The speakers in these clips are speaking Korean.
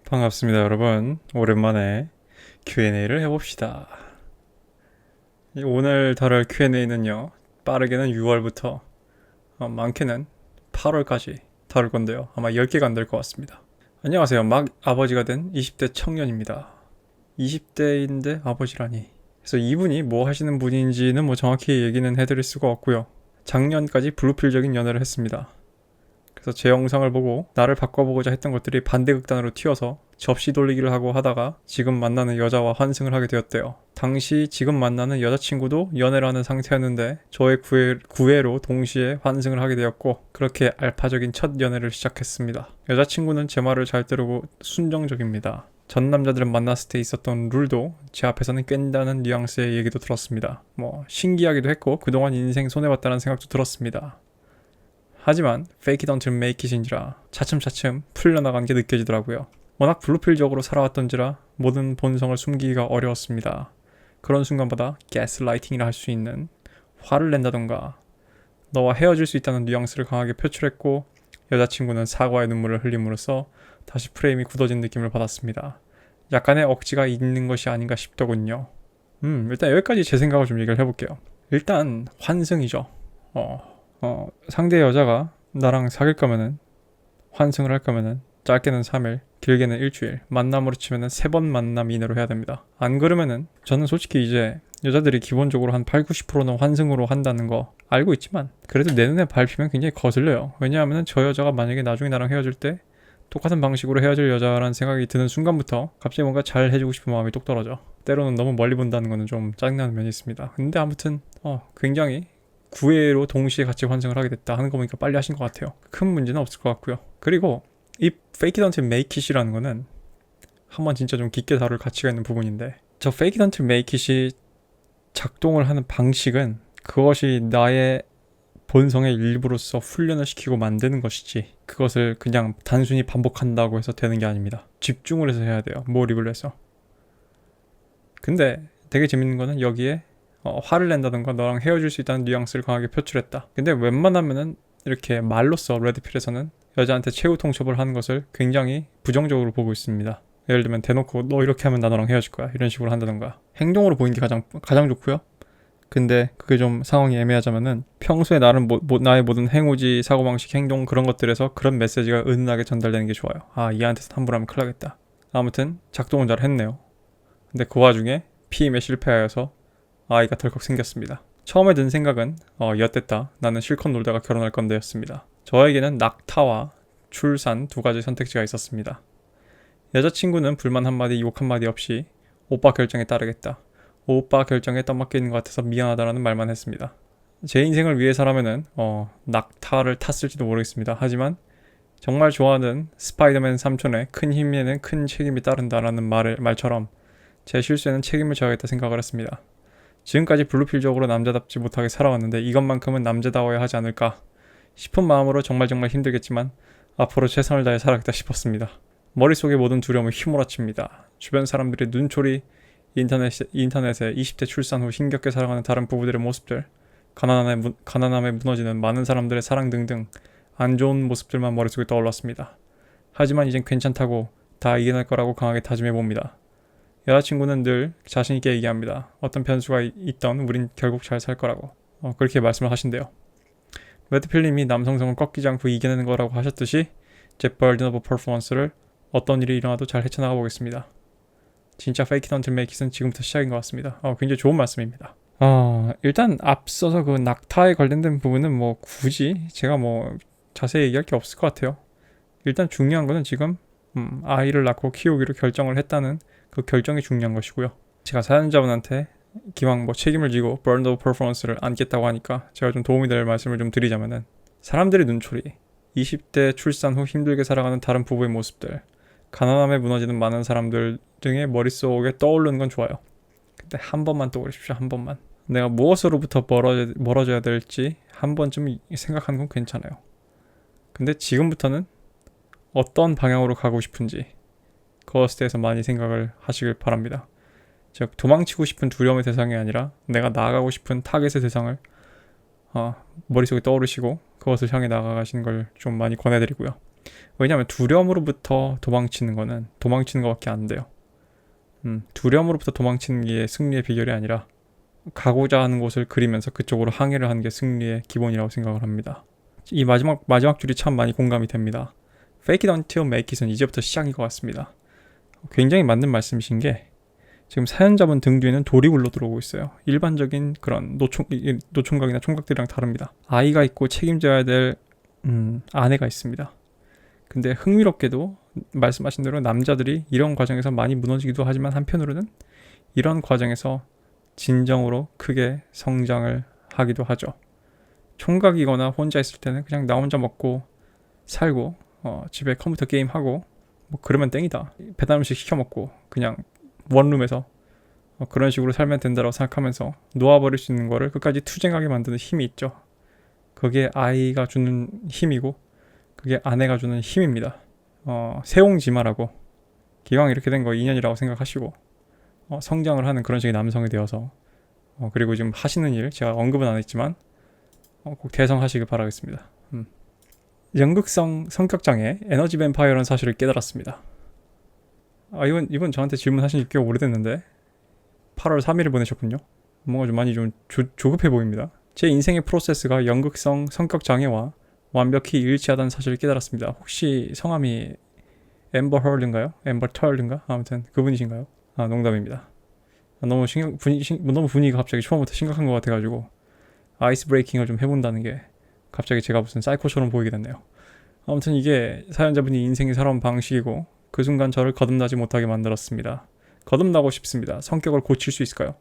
반갑습니다, 여러분. 오랜만에 Q&A를 해봅시다. 오늘 다룰 Q&A는요, 빠르게는 6월부터 많게는 8월까지 다룰 건데요. 아마 10개가 안 될 것 같습니다. 안녕하세요. 막 아버지가 된 20대 청년입니다. 20대인데 아버지라니. 그래서 이분이 뭐 하시는 분인지는 뭐 정확히 얘기는 해드릴 수가 없고요. 작년까지 블루필적인 연애를 했습니다. 그래서 제 영상을 보고 나를 바꿔보고자 했던 것들이 반대극단으로 튀어서 접시 돌리기를 하고 하다가 지금 만나는 여자와 환승을 하게 되었대요. 당시 지금 만나는 여자친구도 연애를 하는 상태였는데 저의 구애로 동시에 환승을 하게 되었고 그렇게 알파적인 첫 연애를 시작했습니다. 여자친구는 제 말을 잘 들으고 순정적입니다. 전 남자들은 만났을 때 있었던 룰도 제 앞에서는 깬다는 뉘앙스의 얘기도 들었습니다. 신기하기도 했고 그동안 인생 손해봤다는 생각도 들었습니다. 하지만 fake it until make it인지라 차츰차츰 풀려나간 게 느껴지더라고요. 워낙 블루필적으로 살아왔던지라 모든 본성을 숨기기가 어려웠습니다. 그런 순간마다 가스라이팅이라 할 수 있는 화를 낸다던가 너와 헤어질 수 있다는 뉘앙스를 강하게 표출했고 여자친구는 사과의 눈물을 흘림으로써 다시 프레임이 굳어진 느낌을 받았습니다. 약간의 억지가 있는 것이 아닌가 싶더군요. 일단 여기까지 제 생각을 좀 얘기를 해볼게요. 일단 환승이죠. 상대 여자가 나랑 사귈 거면은 환승을 할 거면은 짧게는 3일, 길게는 일주일, 만남으로 치면은 3번 만남 이내로 해야 됩니다. 안 그러면은 저는 솔직히 이제 여자들이 기본적으로 한 8, 90%는 환승으로 한다는 거 알고 있지만 그래도 내 눈에 밟히면 굉장히 거슬려요. 왜냐하면은 저 여자가 만약에 나중에 나랑 헤어질 때 똑같은 방식으로 헤어질 여자라는 생각이 드는 순간부터 갑자기 뭔가 잘 해주고 싶은 마음이 똑 떨어져. 때로는 너무 멀리 본다는 거는 좀 짜증나는 면이 있습니다. 근데 아무튼 굉장히 구애로 동시에 같이 환승을 하게 됐다 하는 거 보니까 빨리 하신 것 같아요. 큰 문제는 없을 것 같고요. 그리고 이 fake it until make it이라는 거는 한번 진짜 좀 깊게 다룰 가치가 있는 부분인데 저 fake it until make it이 작동을 하는 방식은 그것이 나의 본성의 일부로서 훈련을 시키고 만드는 것이지 그것을 그냥 단순히 반복한다고 해서 되는 게 아닙니다. 집중을 해서 해야 돼요. 몰입을 해서. 근데 되게 재밌는 거는 여기에 화를 낸다던가 너랑 헤어질 수 있다는 뉘앙스를 강하게 표출했다. 근데 웬만하면은 이렇게 말로써 레드필에서는 여자한테 최후 통첩을 하는 것을 굉장히 부정적으로 보고 있습니다. 예를 들면 대놓고 너 이렇게 하면 나 너랑 헤어질 거야 이런 식으로 한다던가 행동으로 보이는 게 가장 좋고요. 근데 그게 좀 상황이 애매하자면은 평소에 나의 모든 행위지 사고방식 행동 그런 것들에서 그런 메시지가 은은하게 전달되는 게 좋아요. 얘한테서 함부로 하면 큰일 나겠다. 아무튼 작동은 잘 했네요. 근데 그 와중에 피임에 실패하여서 아이가 덜컥 생겼습니다. 처음에 든 생각은 엿됐다. 나는 실컷 놀다가 결혼할 건데 였습니다. 저에게는 낙타와 출산 두 가지 선택지가 있었습니다. 여자친구는 불만 한마디 욕 한마디 없이 오빠 결정에 따르겠다. 오빠 결정에 떠맡겨 있는 것 같아서 미안하다라는 말만 했습니다. 제 인생을 위해서라면은 낙타를 탔을지도 모르겠습니다. 하지만 정말 좋아하는 스파이더맨 삼촌의 큰 힘에는 큰 책임이 따른다라는 말처럼 제 실수에는 책임을 져야겠다 생각을 했습니다. 지금까지 블루필적으로 남자답지 못하게 살아왔는데 이것만큼은 남자다워야 하지 않을까 싶은 마음으로 정말 힘들겠지만 앞으로 최선을 다해 살아가겠다 싶었습니다. 머릿속의 모든 두려움을 휘몰아칩니다. 주변 사람들의 눈초리, 인터넷에 20대 출산 후 힘겹게 살아가는 다른 부부들의 모습들, 가난함에 무너지는 많은 사람들의 사랑 등등 안 좋은 모습들만 머릿속에 떠올랐습니다. 하지만 이젠 괜찮다고 다 이겨낼 거라고 강하게 다짐해봅니다. 여자친구는 늘 자신있게 얘기합니다. 어떤 변수가 있던 우린 결국 잘 살 거라고 그렇게 말씀을 하신대요. 매드필님이 남성성을 꺾이지 않고 이겨내는 거라고 하셨듯이 제 burden of performance를 어떤 일이 일어나도 잘 헤쳐나가 보겠습니다. 진짜 fake it until make it은 지금부터 시작인 것 같습니다. 굉장히 좋은 말씀입니다. 일단 앞서서 그 낙타에 관련된 부분은 굳이 제가 자세히 얘기할 게 없을 것 같아요. 일단 중요한 거는 지금 아이를 낳고 키우기로 결정을 했다는 그 결정이 중요한 것이고요. 제가 사연자분한테 기왕 책임을 지고 burden of performance를 안겠다고 하니까 제가 좀 도움이 될 말씀을 좀 드리자면은 사람들의 눈초리, 20대 출산 후 힘들게 살아가는 다른 부부의 모습들, 가난함에 무너지는 많은 사람들 등의 머릿속에 떠오르는 건 좋아요. 근데 한 번만 떠올리십시오. 한 번만. 내가 무엇으로부터 멀어져야 될지 한 번쯤 생각하는 건 괜찮아요. 근데 지금부터는 어떤 방향으로 가고 싶은지 그것에 대해서 많이 생각을 하시길 바랍니다. 즉 도망치고 싶은 두려움의 대상이 아니라 내가 나아가고 싶은 타겟의 대상을 머릿속에 떠오르시고 그것을 향해 나아가시는 걸 좀 많이 권해드리고요. 왜냐하면 두려움으로부터 도망치는 것밖에 안 돼요. 두려움으로부터 도망치는 게 승리의 비결이 아니라 가고자 하는 곳을 그리면서 그쪽으로 항해를 하는 게 승리의 기본이라고 생각을 합니다. 이 마지막 줄이 참 많이 공감이 됩니다. Fake it until make it은 이제부터 시작인 것 같습니다. 굉장히 맞는 말씀이신 게 지금 사연자분 등 뒤에는 돌이 굴러 들어오고 있어요. 일반적인 그런 노총각이나 총각들이랑 다릅니다. 아이가 있고 책임져야 될 아내가 있습니다. 근데 흥미롭게도 말씀하신 대로 남자들이 이런 과정에서 많이 무너지기도 하지만 한편으로는 이런 과정에서 진정으로 크게 성장을 하기도 하죠. 총각이거나 혼자 있을 때는 그냥 나 혼자 먹고 살고 집에 컴퓨터 게임하고 뭐 그러면 땡이다. 배달 음식 시켜 먹고 그냥 원룸에서 그런 식으로 살면 된다고 생각하면서 놓아버릴 수 있는 거를 끝까지 투쟁하게 만드는 힘이 있죠. 그게 아이가 주는 힘이고 그게 아내가 주는 힘입니다. 세옹지마라고 기왕 이렇게 된 거 인연이라고 생각하시고 성장을 하는 그런 식의 남성이 되어서 그리고 지금 하시는 일 제가 언급은 안 했지만 꼭 대성하시길 바라겠습니다. 연극성 성격장애 에너지 뱀파이어라는 사실을 깨달았습니다. 이분 저한테 질문하신 지 꽤 오래됐는데 8월 3일을 보내셨군요. 뭔가 좀 많이 좀 조급해 보입니다. 제 인생의 프로세스가 연극성 성격장애와 완벽히 일치하다는 사실을 깨달았습니다. 혹시 성함이 엠버 헐든가요? 엠버 털든가? 아무튼 그분이신가요? 농담입니다. 너무 분위기가 갑자기 처음부터 심각한 것 같아가지고 아이스 브레이킹을 좀 해본다는 게 갑자기 제가 무슨 사이코처럼 보이게 됐네요. 아무튼 이게 사연자분이 인생이 살아온 방식이고 그 순간 저를 거듭나지 못하게 만들었습니다. 거듭나고 싶습니다. 성격을 고칠 수 있을까요?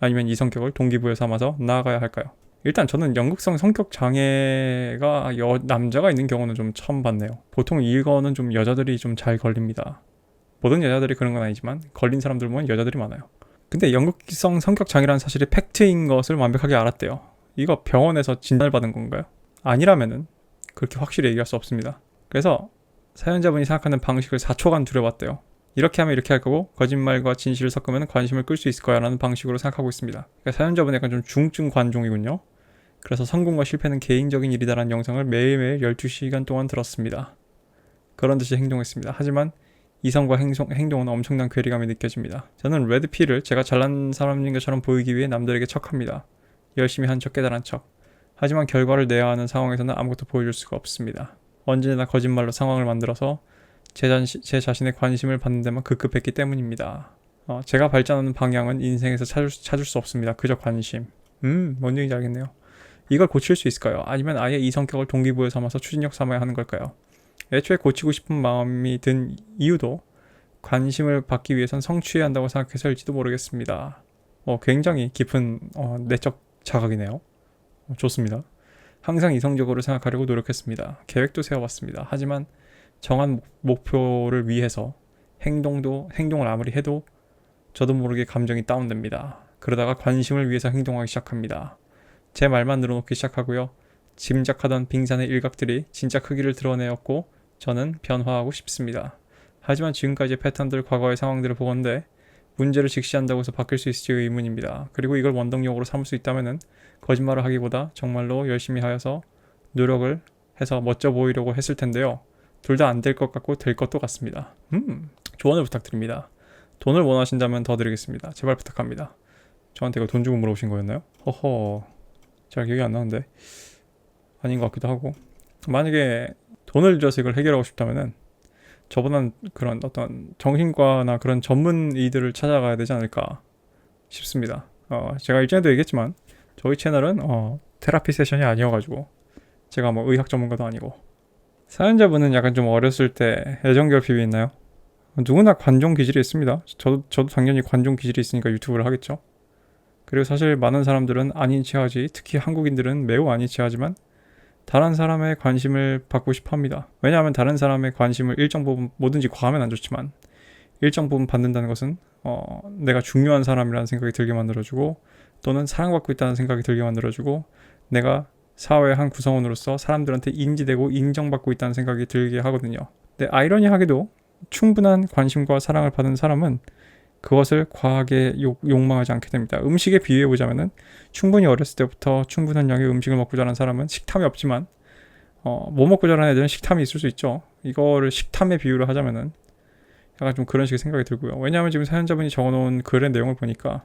아니면 이 성격을 동기부여 삼아서 나아가야 할까요? 일단 저는 연극성 성격 장애가 남자가 있는 경우는 좀 처음 봤네요. 보통 이거는 좀 여자들이 좀 잘 걸립니다. 모든 여자들이 그런 건 아니지만 걸린 사람들 보면 여자들이 많아요. 근데 연극성 성격 장애라는 사실이 팩트인 것을 완벽하게 알았대요. 이거 병원에서 진단을 받은 건가요? 아니라면은 그렇게 확실히 얘기할 수 없습니다. 그래서 사연자분이 생각하는 방식을 4초간 들여봤대요. 이렇게 하면 이렇게 할 거고 거짓말과 진실을 섞으면 관심을 끌 수 있을 거야 라는 방식으로 생각하고 있습니다. 그러니까 사연자분은 약간 좀 중증 관종이군요. 그래서 성공과 실패는 개인적인 일이다라는 영상을 매일매일 12시간 동안 들었습니다. 그런 듯이 행동했습니다. 하지만 이성과 행동은 엄청난 괴리감이 느껴집니다. 저는 레드필을 제가 잘난 사람인 것처럼 보이기 위해 남들에게 척합니다. 열심히 한 척 깨달은 척. 하지만 결과를 내야 하는 상황에서는 아무것도 보여줄 수가 없습니다. 언제나 거짓말로 상황을 만들어서 제 자신의 관심을 받는 데만 급급했기 때문입니다. 제가 발전하는 방향은 인생에서 찾을 수 없습니다. 그저 관심. 뭔 얘기인지 알겠네요. 이걸 고칠 수 있을까요? 아니면 아예 이 성격을 동기부여 삼아서 추진력 삼아야 하는 걸까요? 애초에 고치고 싶은 마음이 든 이유도 관심을 받기 위해선 성취해야 한다고 생각해서일지도 모르겠습니다. 굉장히 깊은 내적 자각이네요. 좋습니다. 항상 이성적으로 생각하려고 노력했습니다. 계획도 세워봤습니다. 하지만 정한 목표를 위해서 행동을 아무리 해도 저도 모르게 감정이 다운됩니다. 그러다가 관심을 위해서 행동하기 시작합니다. 제 말만 늘어놓기 시작하고요. 짐작하던 빙산의 일각들이 진짜 크기를 드러내었고 저는 변화하고 싶습니다. 하지만 지금까지의 패턴들, 과거의 상황들을 보건대 문제를 직시한다고 해서 바뀔 수 있을지 의문입니다. 그리고 이걸 원동력으로 삼을 수 있다면 거짓말을 하기보다 정말로 열심히 하여서 노력을 해서 멋져 보이려고 했을 텐데요. 둘 다 안 될 것 같고 될 것도 같습니다. 조언을 부탁드립니다. 돈을 원하신다면 더 드리겠습니다. 제발 부탁합니다. 저한테 이거 돈 주고 물어보신 거였나요? 허허, 잘 기억이 안 나는데 아닌 것 같기도 하고. 만약에 돈을 들여서 이걸 해결하고 싶다면은 저보다는 그런 어떤 정신과나 그런 전문의들을 찾아가야 되지 않을까 싶습니다. 제가 일전에도 얘기했지만 저희 채널은 테라피 세션이 아니어가지고 제가 뭐 의학 전문가도 아니고. 사연자분은 약간 좀 어렸을 때 애정결핍이 있나요? 누구나 관종 기질이 있습니다. 저도 당연히 관종 기질이 있으니까 유튜브를 하겠죠. 그리고 사실 많은 사람들은 아닌 체하지, 특히 한국인들은 매우 아닌 체하지만 다른 사람의 관심을 받고 싶어 합니다. 왜냐하면 다른 사람의 관심을 일정 부분, 뭐든지 과하면 안 좋지만 일정 부분 받는다는 것은 내가 중요한 사람이라는 생각이 들게 만들어주고 또는 사랑받고 있다는 생각이 들게 만들어주고 내가 사회의 한 구성원으로서 사람들한테 인지되고 인정받고 있다는 생각이 들게 하거든요. 근데 아이러니하게도 충분한 관심과 사랑을 받은 사람은 그것을 과하게 욕망하지 않게 됩니다. 음식에 비유해보자면은 충분히 어렸을 때부터 충분한 양의 음식을 먹고 자란 사람은 식탐이 없지만 뭐 먹고 자란 애들은 식탐이 있을 수 있죠. 이거를 식탐에 비유를 하자면은 약간 좀 그런 식의 생각이 들고요. 왜냐하면 지금 사연자분이 적어놓은 글의 내용을 보니까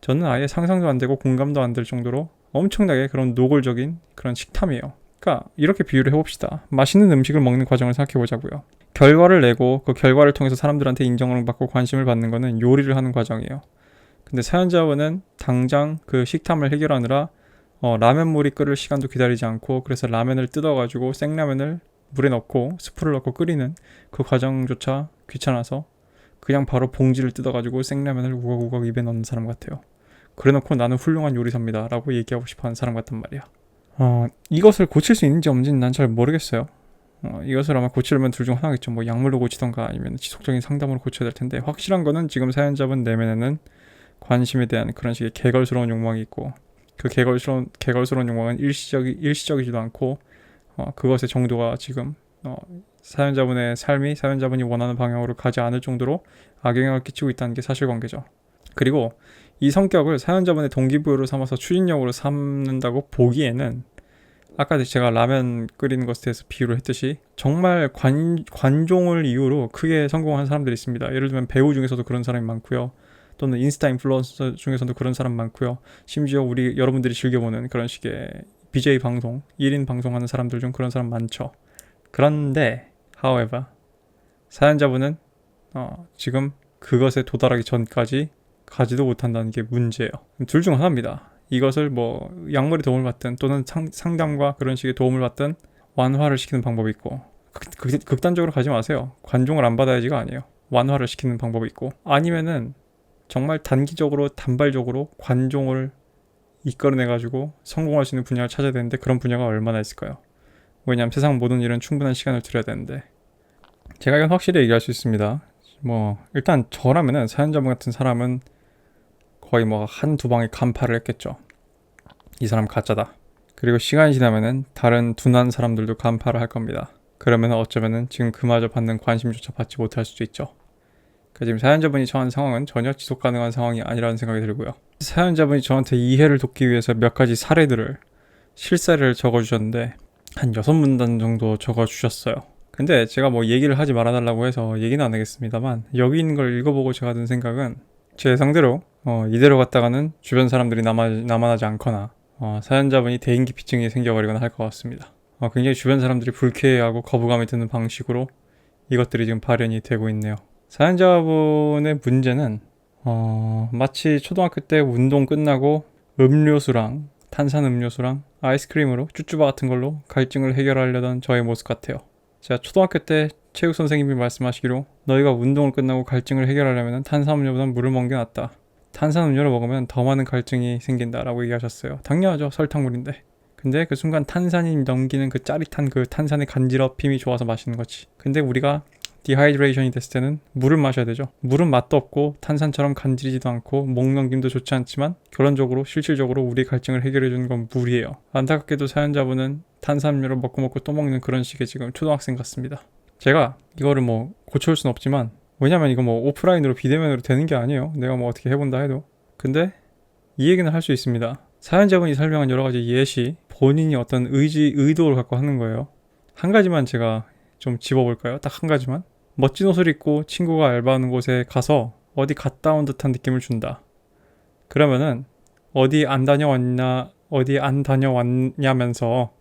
저는 아예 상상도 안 되고 공감도 안 될 정도로 엄청나게 그런 노골적인 그런 식탐이에요. 그러니까 이렇게 비유를 해봅시다. 맛있는 음식을 먹는 과정을 생각해보자고요. 결과를 내고 그 결과를 통해서 사람들한테 인정을 받고 관심을 받는 거는 요리를 하는 과정이에요. 근데 사연자분은 당장 그 식탐을 해결하느라 라면물이 끓을 시간도 기다리지 않고 그래서 라면을 뜯어가지고 생라면을 물에 넣고 스프를 넣고 끓이는 그 과정조차 귀찮아서 그냥 바로 봉지를 뜯어가지고 생라면을 우걱우걱 입에 넣는 사람 같아요. 그래놓고 나는 훌륭한 요리사입니다 라고 얘기하고 싶어하는 사람 같단 말이야. 이것을 고칠 수 있는지 없는지는 난 잘 모르겠어요. 이것을 아마 고치려면 둘 중 하나겠죠. 뭐 약물로 고치던가 아니면 지속적인 상담으로 고쳐야 될 텐데 확실한 거는 지금 사연자분 내면에는 관심에 대한 그런 식의 개걸스러운 욕망이 있고 그 개걸스러운 욕망은 일시적이지도 않고 그것의 정도가 지금 사연자분의 삶이 사연자분이 원하는 방향으로 가지 않을 정도로 악영향을 끼치고 있다는 게 사실관계죠. 그리고 이 성격을 사연자분의 동기부여로 삼아서 추진력으로 삼는다고 보기에는 아까 제가 라면 끓이는 것에 대해서 비유를 했듯이 정말 관종을 이유로 크게 성공한 사람들이 있습니다. 예를 들면 배우 중에서도 그런 사람이 많고요. 또는 인스타 인플루언서 중에서도 그런 사람 많고요. 심지어 우리 여러분들이 즐겨보는 그런 식의 BJ 방송, 1인 방송하는 사람들 중 그런 사람 많죠. 그런데 however 사연자분은 지금 그것에 도달하기 전까지 가지도 못한다는 게 문제예요. 둘 중 하나입니다. 이것을 뭐 약물의 도움을 받든 또는 상담과 그런 식의 도움을 받든 완화를 시키는 방법이 있고 극단적으로 가지 마세요. 관종을 안 받아야지가 아니에요. 완화를 시키는 방법이 있고 아니면은 정말 단기적으로 단발적으로 관종을 이끌어내가지고 성공할 수 있는 분야를 찾아야 되는데 그런 분야가 얼마나 있을까요? 왜냐하면 세상 모든 일은 충분한 시간을 들여야 되는데 제가 이건 확실히 얘기할 수 있습니다. 뭐 일단 저라면은 사연자분 같은 사람은 거의 뭐 한두 방에 간파를 했겠죠. 이 사람 가짜다. 그리고 시간이 지나면은 다른 둔한 사람들도 간파를 할 겁니다. 그러면 어쩌면은 지금 그마저 받는 관심조차 받지 못할 수도 있죠. 지금 사연자분이 처한 상황은 전혀 지속 가능한 상황이 아니라는 생각이 들고요. 사연자분이 저한테 이해를 돕기 위해서 몇 가지 실사를 적어주셨는데 한 6문단 정도 적어주셨어요. 근데 제가 뭐 얘기를 하지 말아달라고 해서 얘기는 안 하겠습니다만 여기 있는 걸 읽어보고 제가 든 생각은 제 예상대로 이대로 갔다가는 주변 사람들이 남아나지 않거나 사연자분이 대인기피증이 생겨버리거나 할 것 같습니다. 굉장히 주변 사람들이 불쾌해하고 거부감이 드는 방식으로 이것들이 지금 발현이 되고 있네요. 사연자분의 문제는 마치 초등학교 때 운동 끝나고 음료수랑 탄산음료수랑 아이스크림으로 쭈쭈바 같은 걸로 갈증을 해결하려던 저의 모습 같아요. 제가 초등학교 때 체육 선생님이 말씀하시기로 너희가 운동을 끝나고 갈증을 해결하려면 탄산음료보다는 물을 먹는 게 낫다. 탄산음료를 먹으면 더 많은 갈증이 생긴다라고 얘기하셨어요. 당연하죠. 설탕물인데. 근데 그 순간 탄산이 넘기는 그 짜릿한 그 탄산의 간지럽힘이 좋아서 마시는 거지. 근데 우리가 디하이드레이션이 됐을 때는 물을 마셔야 되죠. 물은 맛도 없고 탄산처럼 간지리지도 않고 목 넘김도 좋지 않지만 결론적으로 실질적으로 우리 갈증을 해결해주는 건 물이에요. 안타깝게도 사연자분은 탄산음료를 먹고 또 먹는 그런 식의 지금 초등학생 같습니다. 제가 이거를 뭐 고쳐올 순 없지만 왜냐면 이거 뭐 오프라인으로 비대면으로 되는 게 아니에요. 내가 뭐 어떻게 해본다 해도. 근데 이 얘기는 할 수 있습니다. 사연자분이 설명한 여러 가지 예시 본인이 어떤 의도를 갖고 하는 거예요. 한 가지만 제가 좀 집어볼까요? 딱 한 가지만. 멋진 옷을 입고 친구가 알바하는 곳에 가서 어디 갔다 온 듯한 느낌을 준다. 그러면은 어디 안 다녀왔냐면서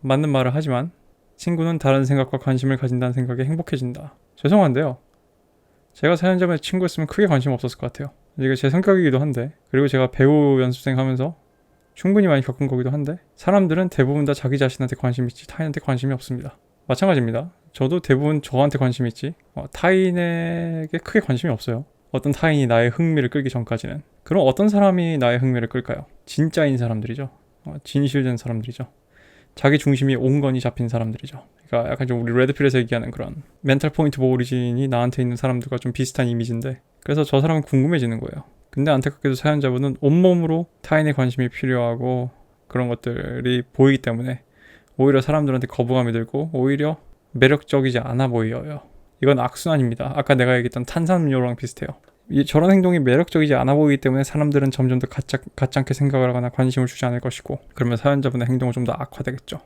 맞는 말을 하지만 친구는 다른 생각과 관심을 가진다는 생각에 행복해진다. 죄송한데요. 제가 사연자분의 친구였으면 크게 관심 없었을 것 같아요. 이게 제 성격이기도 한데 그리고 제가 배우 연습생 하면서 충분히 많이 겪은 거기도 한데 사람들은 대부분 다 자기 자신한테 관심이 있지 타인한테 관심이 없습니다. 마찬가지입니다. 저도 대부분 저한테 관심이 있지 타인에게 크게 관심이 없어요. 어떤 타인이 나의 흥미를 끌기 전까지는. 그럼 어떤 사람이 나의 흥미를 끌까요? 진짜인 사람들이죠. 진실된 사람들이죠. 자기 중심이 온건이 잡힌 사람들이죠. 그러니까 약간 좀 우리 레드필에서 얘기하는 그런 멘탈 포인트 오브 오리진이 나한테 있는 사람들과 좀 비슷한 이미지인데 그래서 저 사람은 궁금해지는 거예요. 근데 안타깝게도 사연자분은 온몸으로 타인의 관심이 필요하고 그런 것들이 보이기 때문에 오히려 사람들한테 거부감이 들고 오히려 매력적이지 않아 보여요. 이건 악순환입니다. 아까 내가 얘기했던 탄산음료랑 비슷해요. 저런 행동이 매력적이지 않아 보이기 때문에 사람들은 점점 더 가짜않게 생각을 하거나 관심을 주지 않을 것이고 그러면 사연자분의 행동은 좀 더 악화되겠죠.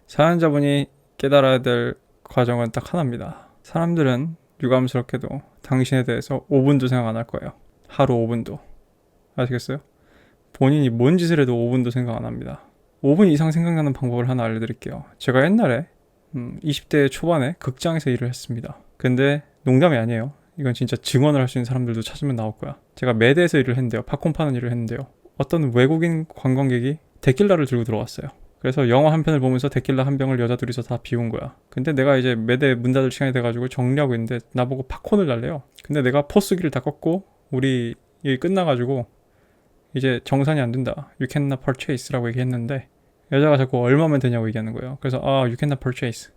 사연자분이 깨달아야 될 과정은 딱 하나입니다. 사람들은 유감스럽게도 당신에 대해서 5분도 생각 안 할 거예요. 하루 5분도. 아시겠어요? 본인이 뭔 짓을 해도 5분도 생각 안 합니다. 5분 이상 생각나는 방법을 하나 알려드릴게요. 제가 옛날에 20대 초반에 극장에서 일을 했습니다. 근데 농담이 아니에요. 이건 진짜 증언을 할 수 있는 사람들도 찾으면 나올 거야. 제가 매대에서 일을 했는데요. 팝콘 파는 일을 했는데요. 어떤 외국인 관광객이 데킬라를 들고 들어왔어요. 그래서 영화 한 편을 보면서 데킬라 한 병을 여자 둘이서 다 비운 거야. 근데 내가 이제 매대 문 닫을 시간이 돼가지고 정리하고 있는데 나보고 팝콘을 달래요. 근데 내가 포스기를 다 껐고 우리 일 끝나가지고 이제 정산이 안 된다. You cannot purchase라고 얘기했는데 여자가 자꾸 얼마면 되냐고 얘기하는 거예요. 그래서 you cannot purchase.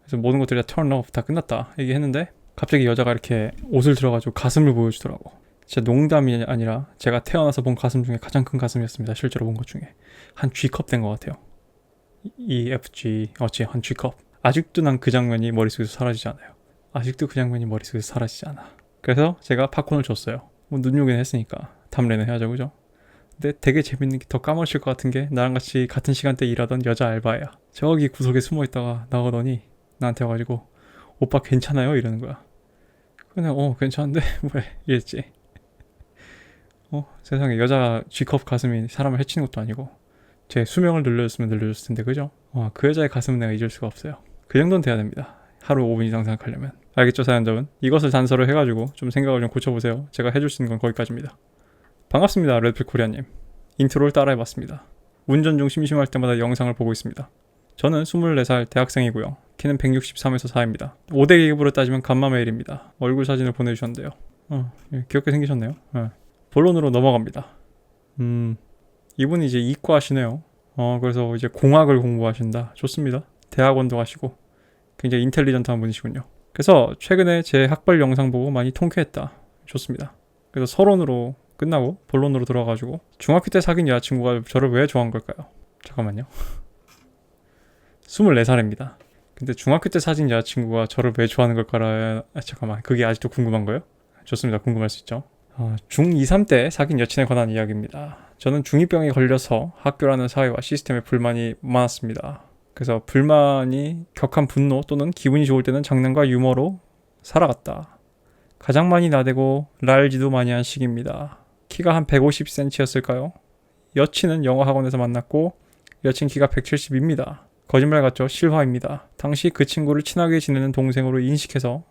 그래서 모든 것들이 다 turn off, 다 끝났다 얘기했는데 갑자기 여자가 이렇게 옷을 들어가지고 가슴을 보여주더라고. 진짜 농담이 아니라 제가 태어나서 본 가슴 중에 가장 큰 가슴이었습니다. 실제로 본 것 중에 한 G컵 된 것 같아요. EFG 한 G컵. 아직도 난 그 장면이 머릿속에서 사라지지 않아요. 아직도 그 장면이 머릿속에서 사라지지 않아. 그래서 제가 팝콘을 줬어요. 뭐 눈요기는 했으니까 담례는 해야죠, 그죠? 근데 되게 재밌는 게 더 까무러칠 것 같은 게 나랑 같이 같은 시간대에 일하던 여자 알바야. 저기 구석에 숨어있다가 나오더니 나한테 와가지고 오빠 괜찮아요? 이러는 거야. 그냥 괜찮은데 왜 이랬지. 세상에 여자 G컵 가슴이 사람을 해치는 것도 아니고 제 수명을 늘려줬으면 늘려줬을 텐데 그죠? 그 여자의 가슴은 내가 잊을 수가 없어요. 그 정도는 돼야 됩니다. 하루 5분 이상 생각하려면. 알겠죠, 사연자분? 이것을 단서로 해가지고 좀 생각을 좀 고쳐보세요. 제가 해줄 수 있는 건 거기까지입니다. 반갑습니다, 레드필 코리아님. 인트로를 따라해봤습니다. 운전 중 심심할 때마다 영상을 보고 있습니다. 저는 24살 대학생이고요. 키는 163에서 4입니다. 5대 계급으로 따지면 감마메일입니다. 얼굴 사진을 보내주셨는데요. 귀엽게 생기셨네요. 본론으로 넘어갑니다. 이분이 이제 이과시네요. 그래서 이제 공학을 공부하신다. 좋습니다. 대학원도 가시고 굉장히 인텔리전트한 분이시군요. 그래서 최근에 제 학벌 영상 보고 많이 통쾌했다. 좋습니다. 그래서 서론으로 끝나고 본론으로 들어가지고 중학교 때 사귄 여자친구가 저를 왜 좋아한 걸까요? 잠깐만요. 24살입니다. 근데 중학교 때 사귄 여자친구가 저를 왜 좋아하는 걸까라... 잠깐만, 그게 아직도 궁금한 거예요? 좋습니다. 궁금할 수 있죠. 중2, 3 때 사귄 여친에 관한 이야기입니다. 저는 중2병에 걸려서 학교라는 사회와 시스템에 불만이 많았습니다. 그래서 불만이 격한 분노 또는 기분이 좋을 때는 장난과 유머로 살아갔다. 가장 많이 나대고 랄지도 많이 한 시기입니다. 키가 한 150cm였을까요? 여친은 영어 학원에서 만났고 여친 키가 170입니다. 거짓말 같죠? 실화입니다. 당시 그 친구를 친하게 지내는 동생으로 인식해서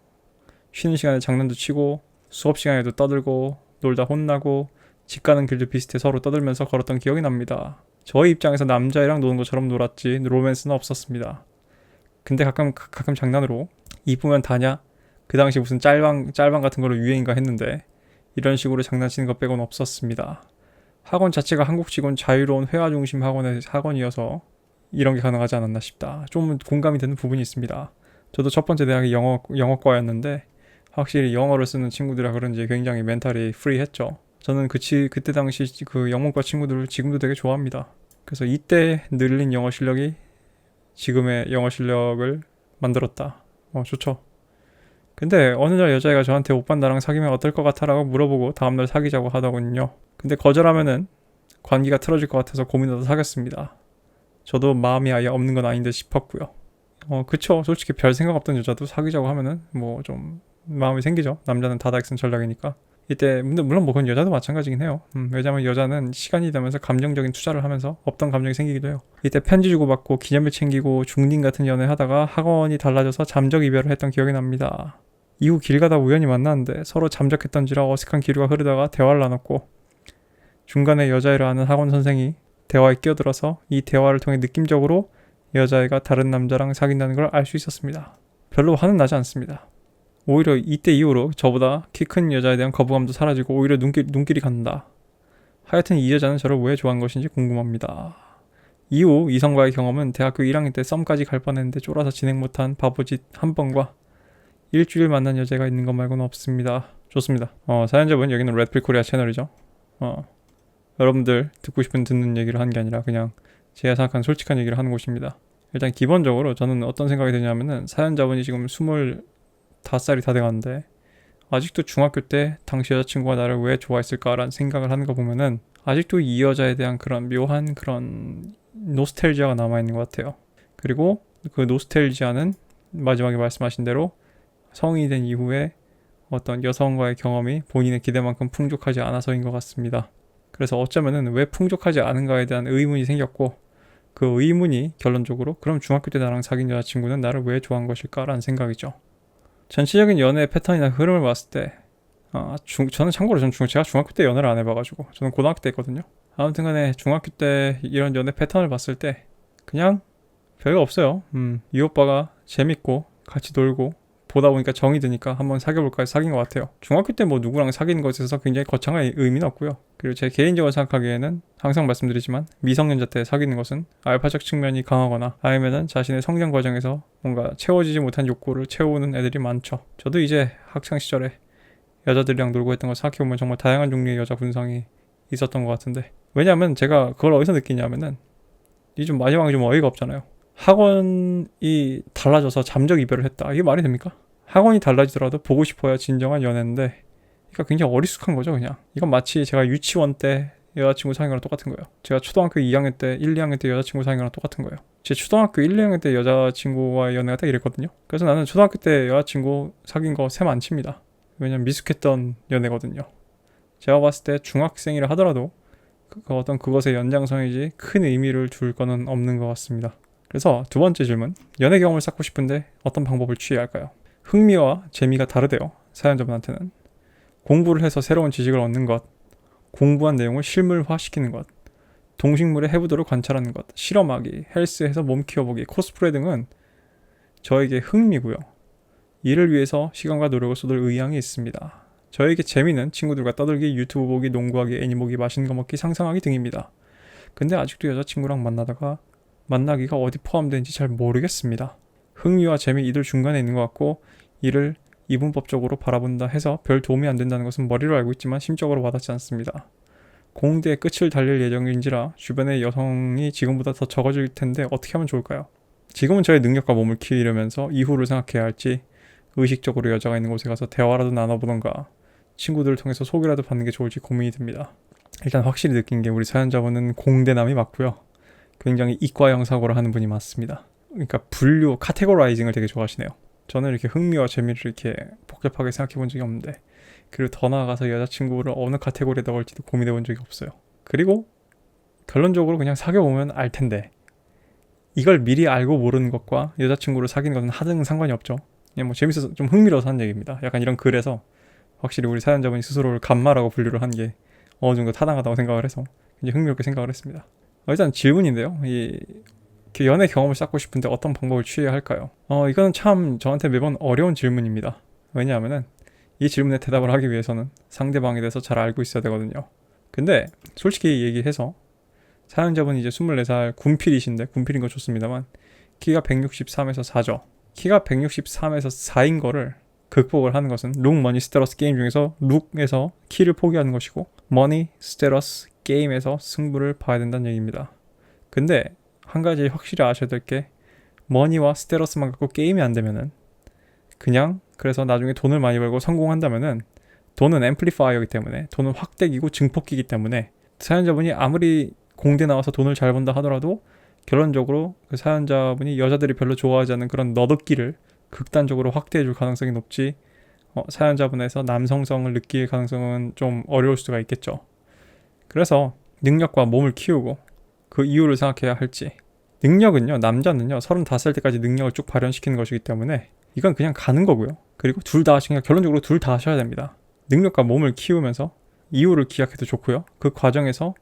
쉬는 시간에 장난도 치고 수업 시간에도 떠들고 놀다 혼나고 집 가는 길도 비슷해 서로 떠들면서 걸었던 기억이 납니다. 저의 입장에서 남자애랑 노는 것처럼 놀았지 로맨스는 없었습니다. 근데 가끔 장난으로 이쁘면 다냐? 그 당시 무슨 짤방 같은 걸로 유행인가 했는데 이런 식으로 장난치는 것 빼곤 없었습니다. 학원 자체가 한국식은 자유로운 회화 중심 학원이어서 이런 게 가능하지 않았나 싶다. 좀 공감이 되는 부분이 있습니다. 저도 첫 번째 대학이 영어과였는데 확실히 영어를 쓰는 친구들이라 그런지 굉장히 멘탈이 프리했죠. 저는 그때 당시 그 영문과 친구들을 지금도 되게 좋아합니다. 그래서 이때 늘린 영어 실력이 지금의 영어 실력을 만들었다. 좋죠. 근데 어느 날 여자애가 저한테 오빠 나랑 사귀면 어떨 것 같아? 라고 물어보고 다음날 사귀자고 하더군요. 근데 거절하면은 관계가 틀어질 것 같아서 고민하다 사귀었습니다. 저도 마음이 아예 없는 건 아닌데 싶었고요. 그쵸. 솔직히 별 생각 없던 여자도 사귀자고 하면은 뭐 좀 마음이 생기죠. 남자는 다다익선 전략이니까. 이때 물론 뭐 그건 여자도 마찬가지긴 해요. 왜냐면 여자는 시간이 되면서 감정적인 투자를 하면서 없던 감정이 생기기도 해요. 이때 편지 주고받고 기념일 챙기고 중딩 같은 연애 하다가 학원이 달라져서 잠적 이별을 했던 기억이 납니다. 이후 길 가다 우연히 만났는데 서로 잠적했던지라 어색한 기류가 흐르다가 대화를 나눴고 중간에 여자애를 아는 학원 선생이 대화에 끼어들어서 이 대화를 통해 느낌적으로 여자애가 다른 남자랑 사귄다는 걸 알 수 있었습니다. 별로 화는 나지 않습니다. 오히려 이때 이후로 저보다 키 큰 여자에 대한 거부감도 사라지고 오히려 눈길이 간다. 하여튼 이 여자는 저를 왜 좋아한 것인지 궁금합니다. 이후 이성과의 경험은 대학교 1학년 때 썸까지 갈 뻔했는데 쫄아서 진행 못한 바보짓 한 번과 일주일 만난 여자가 있는 것 말고는 없습니다. 좋습니다. 사연자분 여기는 레드필 코리아 채널이죠. 여러분들 듣고 싶은 듣는 얘기를 하는 게 아니라 그냥 제가 생각하는 솔직한 얘기를 하는 곳입니다. 일단 기본적으로 저는 어떤 생각이 드냐면은 사연자분이 지금 25살이 다 돼가는데 아직도 중학교 때 당시 여자친구가 나를 왜 좋아했을까라는 생각을 하는 거 보면은 아직도 이 여자에 대한 그런 묘한 그런 노스텔지아가 남아있는 것 같아요. 그리고 그 노스텔지아는 마지막에 말씀하신 대로 성인이 된 이후에 어떤 여성과의 경험이 본인의 기대만큼 풍족하지 않아서인 것 같습니다. 그래서 어쩌면은 왜 풍족하지 않은가에 대한 의문이 생겼고, 그 의문이 결론적으로 그럼 중학교 때 나랑 사귄 여자친구는 나를 왜 좋아한 것일까라는 생각이죠. 전체적인 연애 패턴이나 흐름을 봤을 때 저는 참고로 제가 중학교 때 연애를 안 해봐가지고 저는 고등학교 때 했거든요. 아무튼 간에 중학교 때 이런 연애 패턴을 봤을 때 그냥 별거 없어요. 이 오빠가 재밌고 같이 놀고 보다 보니까 정이 드니까 한번 사귀어볼까 해서 사귄 것 같아요. 중학교 때 뭐 누구랑 사귀는 것에 있어서 굉장히 거창한 의미는 없고요. 그리고 제 개인적으로 생각하기에는 항상 말씀드리지만 미성년자 때 사귀는 것은 알파적 측면이 강하거나 아니면은 자신의 성장 과정에서 뭔가 채워지지 못한 욕구를 채우는 애들이 많죠. 저도 이제 학창 시절에 여자들이랑 놀고 했던 거 생각해보면 정말 다양한 종류의 여자 군상이 있었던 것 같은데, 왜냐하면 제가 그걸 어디서 느끼냐면은 이 좀 마지막에 좀 어이가 없잖아요. 학원이 달라져서 잠적 이별을 했다. 이게 말이 됩니까? 학원이 달라지더라도 보고 싶어야 진정한 연애인데, 그러니까 굉장히 어리숙한 거죠, 그냥. 이건 마치 제가 유치원 때 여자친구 사귄 거랑 똑같은 거예요. 제가 초등학교 2학년 때, 1, 2학년 때 여자친구 사귄 거랑 똑같은 거예요. 제 초등학교 1, 2학년 때 여자친구와의 연애가 딱 이랬거든요. 그래서 나는 초등학교 때 여자친구 사귄 거 셈 안 칩니다. 왜냐면 미숙했던 연애거든요. 제가 봤을 때 중학생이라 하더라도 어떤 그것의 연장선이지 큰 의미를 줄 거는 없는 것 같습니다. 그래서 두 번째 질문, 연애 경험을 쌓고 싶은데 어떤 방법을 취해야 할까요? 흥미와 재미가 다르대요. 사연자분한테는. 공부를 해서 새로운 지식을 얻는 것, 공부한 내용을 실물화시키는 것, 동식물의 해부도를 관찰하는 것, 실험하기, 헬스해서 몸 키워보기, 코스프레 등은 저에게 흥미고요. 이를 위해서 시간과 노력을 쏟을 의향이 있습니다. 저에게 재미는 친구들과 떠들기, 유튜브 보기, 농구하기, 애니 보기, 맛있는 거 먹기, 상상하기 등입니다. 근데 아직도 여자친구랑 만나기가 어디 포함되는지 잘 모르겠습니다. 흥미와 재미 이들 중간에 있는 것 같고, 이를 이분법적으로 바라본다 해서 별 도움이 안 된다는 것은 머리로 알고 있지만 심적으로 와닿지 않습니다. 공대의 끝을 달릴 예정인지라 주변의 여성이 지금보다 더 적어질 텐데 어떻게 하면 좋을까요? 지금은 저의 능력과 몸을 키우려면서 이후를 생각해야 할지, 의식적으로 여자가 있는 곳에 가서 대화라도 나눠보던가 친구들을 통해서 소개라도 받는 게 좋을지 고민이 됩니다. 일단 확실히 느낀 게 우리 사연자분은 공대남이 맞고요. 굉장히 이과형 사고를 하는 분이 맞습니다. 그러니까 분류, 카테고라이징을 되게 좋아하시네요. 저는 이렇게 흥미와 재미를 이렇게 복잡하게 생각해 본 적이 없는데, 그리고 더 나아가서 여자친구를 어느 카테고리에 넣을지도 고민해 본 적이 없어요. 그리고 결론적으로 그냥 사귀어보면 알 텐데, 이걸 미리 알고 모르는 것과 여자친구를 사귀는 것은 하등 상관이 없죠. 그냥 뭐 재밌어서 좀 흥미로워서 한 얘기입니다. 약간 이런 글에서 확실히 우리 사연자분이 스스로를 간마라고 분류를 한 게 어느 정도 타당하다고 생각을 해서 굉장히 흥미롭게 생각을 했습니다. 일단 질문인데요. 연애 경험을 쌓고 싶은데 어떤 방법을 취해야 할까요? 이거는 참 저한테 매번 어려운 질문입니다. 왜냐하면은 이 질문에 대답을 하기 위해서는 상대방에 대해서 잘 알고 있어야 되거든요. 근데 솔직히 얘기해서 사연자분이 이제 24살 군필이신데, 군필인 거 좋습니다만 키가 163에서 4죠. 키가 163에서 4인 거를 극복을 하는 것은 룩, 머니, 스테러스 게임 중에서 룩에서 키를 포기하는 것이고, 머니, 스테러스 게임에서 승부를 봐야 된다는 얘기입니다. 근데 한 가지 확실히 아셔야 될 게, 머니와 스테러스만 갖고 게임이 안 되면은 그냥, 그래서 나중에 돈을 많이 벌고 성공한다면은 돈은 앰플리파이어이기 때문에, 돈은 확대기고 증폭기이기 때문에 사연자분이 아무리 공대 나와서 돈을 잘 번다 하더라도 결론적으로 그 사연자분이 여자들이 별로 좋아하지 않는 그런 너덕기를 극단적으로 확대해줄 가능성이 높지, 사연자분에서 남성성을 느낄 가능성은 좀 어려울 수가 있겠죠. 그래서 능력과 몸을 키우고 그 이유를 생각해야 할지. 능력은요, 남자는요 35살 때까지 능력을 쭉 발현시키는 것이기 때문에 이건 그냥 가는 거고요. 그리고 둘 다 하시니까 결론적으로 둘 다 하셔야 됩니다. 능력과 몸을 키우면서 이유를 기약해도 좋고요. 그 과정에서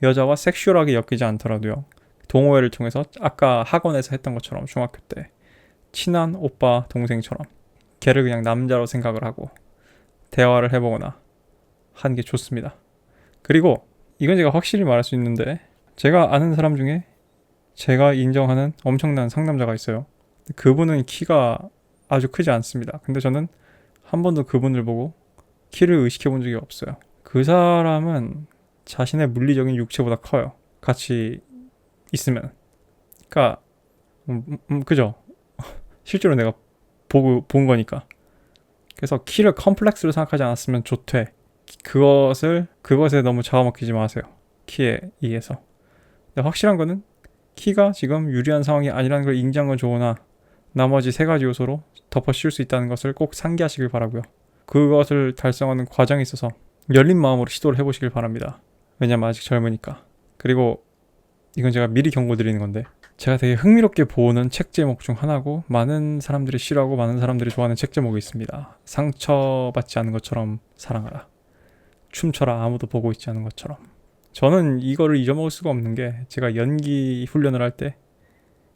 여자와 섹슈얼하게 엮이지 않더라도요, 동호회를 통해서 아까 학원에서 했던 것처럼 중학교 때 친한 오빠 동생처럼 걔를 그냥 남자로 생각을 하고 대화를 해보거나 하는 게 좋습니다. 그리고 이건 제가 확실히 말할 수 있는데, 제가 아는 사람 중에 제가 인정하는 엄청난 상남자가 있어요. 그분은 키가 아주 크지 않습니다. 근데 저는 한 번도 그분을 보고 키를 의식해 본 적이 없어요. 그 사람은 자신의 물리적인 육체보다 커요. 같이 있으면. 그러니까 그죠? 실제로 내가 본 거니까. 그래서 키를 컴플렉스로 생각하지 않았으면 좋대. 그것에 너무 잡아먹히지 마세요. 키에 의해서. 근데 확실한 거는 키가 지금 유리한 상황이 아니라는 걸 인지한 건 좋으나 나머지 세 가지 요소로 덮어 씌울 수 있다는 것을 꼭 상기하시길 바라고요. 그것을 달성하는 과정에 있어서 열린 마음으로 시도를 해보시길 바랍니다. 왜냐면 아직 젊으니까. 그리고 이건 제가 미리 경고드리는 건데, 제가 되게 흥미롭게 보는 책 제목 중 하나고 많은 사람들이 싫어하고 많은 사람들이 좋아하는 책 제목이 있습니다. 상처받지 않은 것처럼 사랑하라. 춤춰라 아무도 보고 있지 않은 것처럼. 저는 이거를 잊어먹을 수가 없는 게, 제가 연기 훈련을 할 때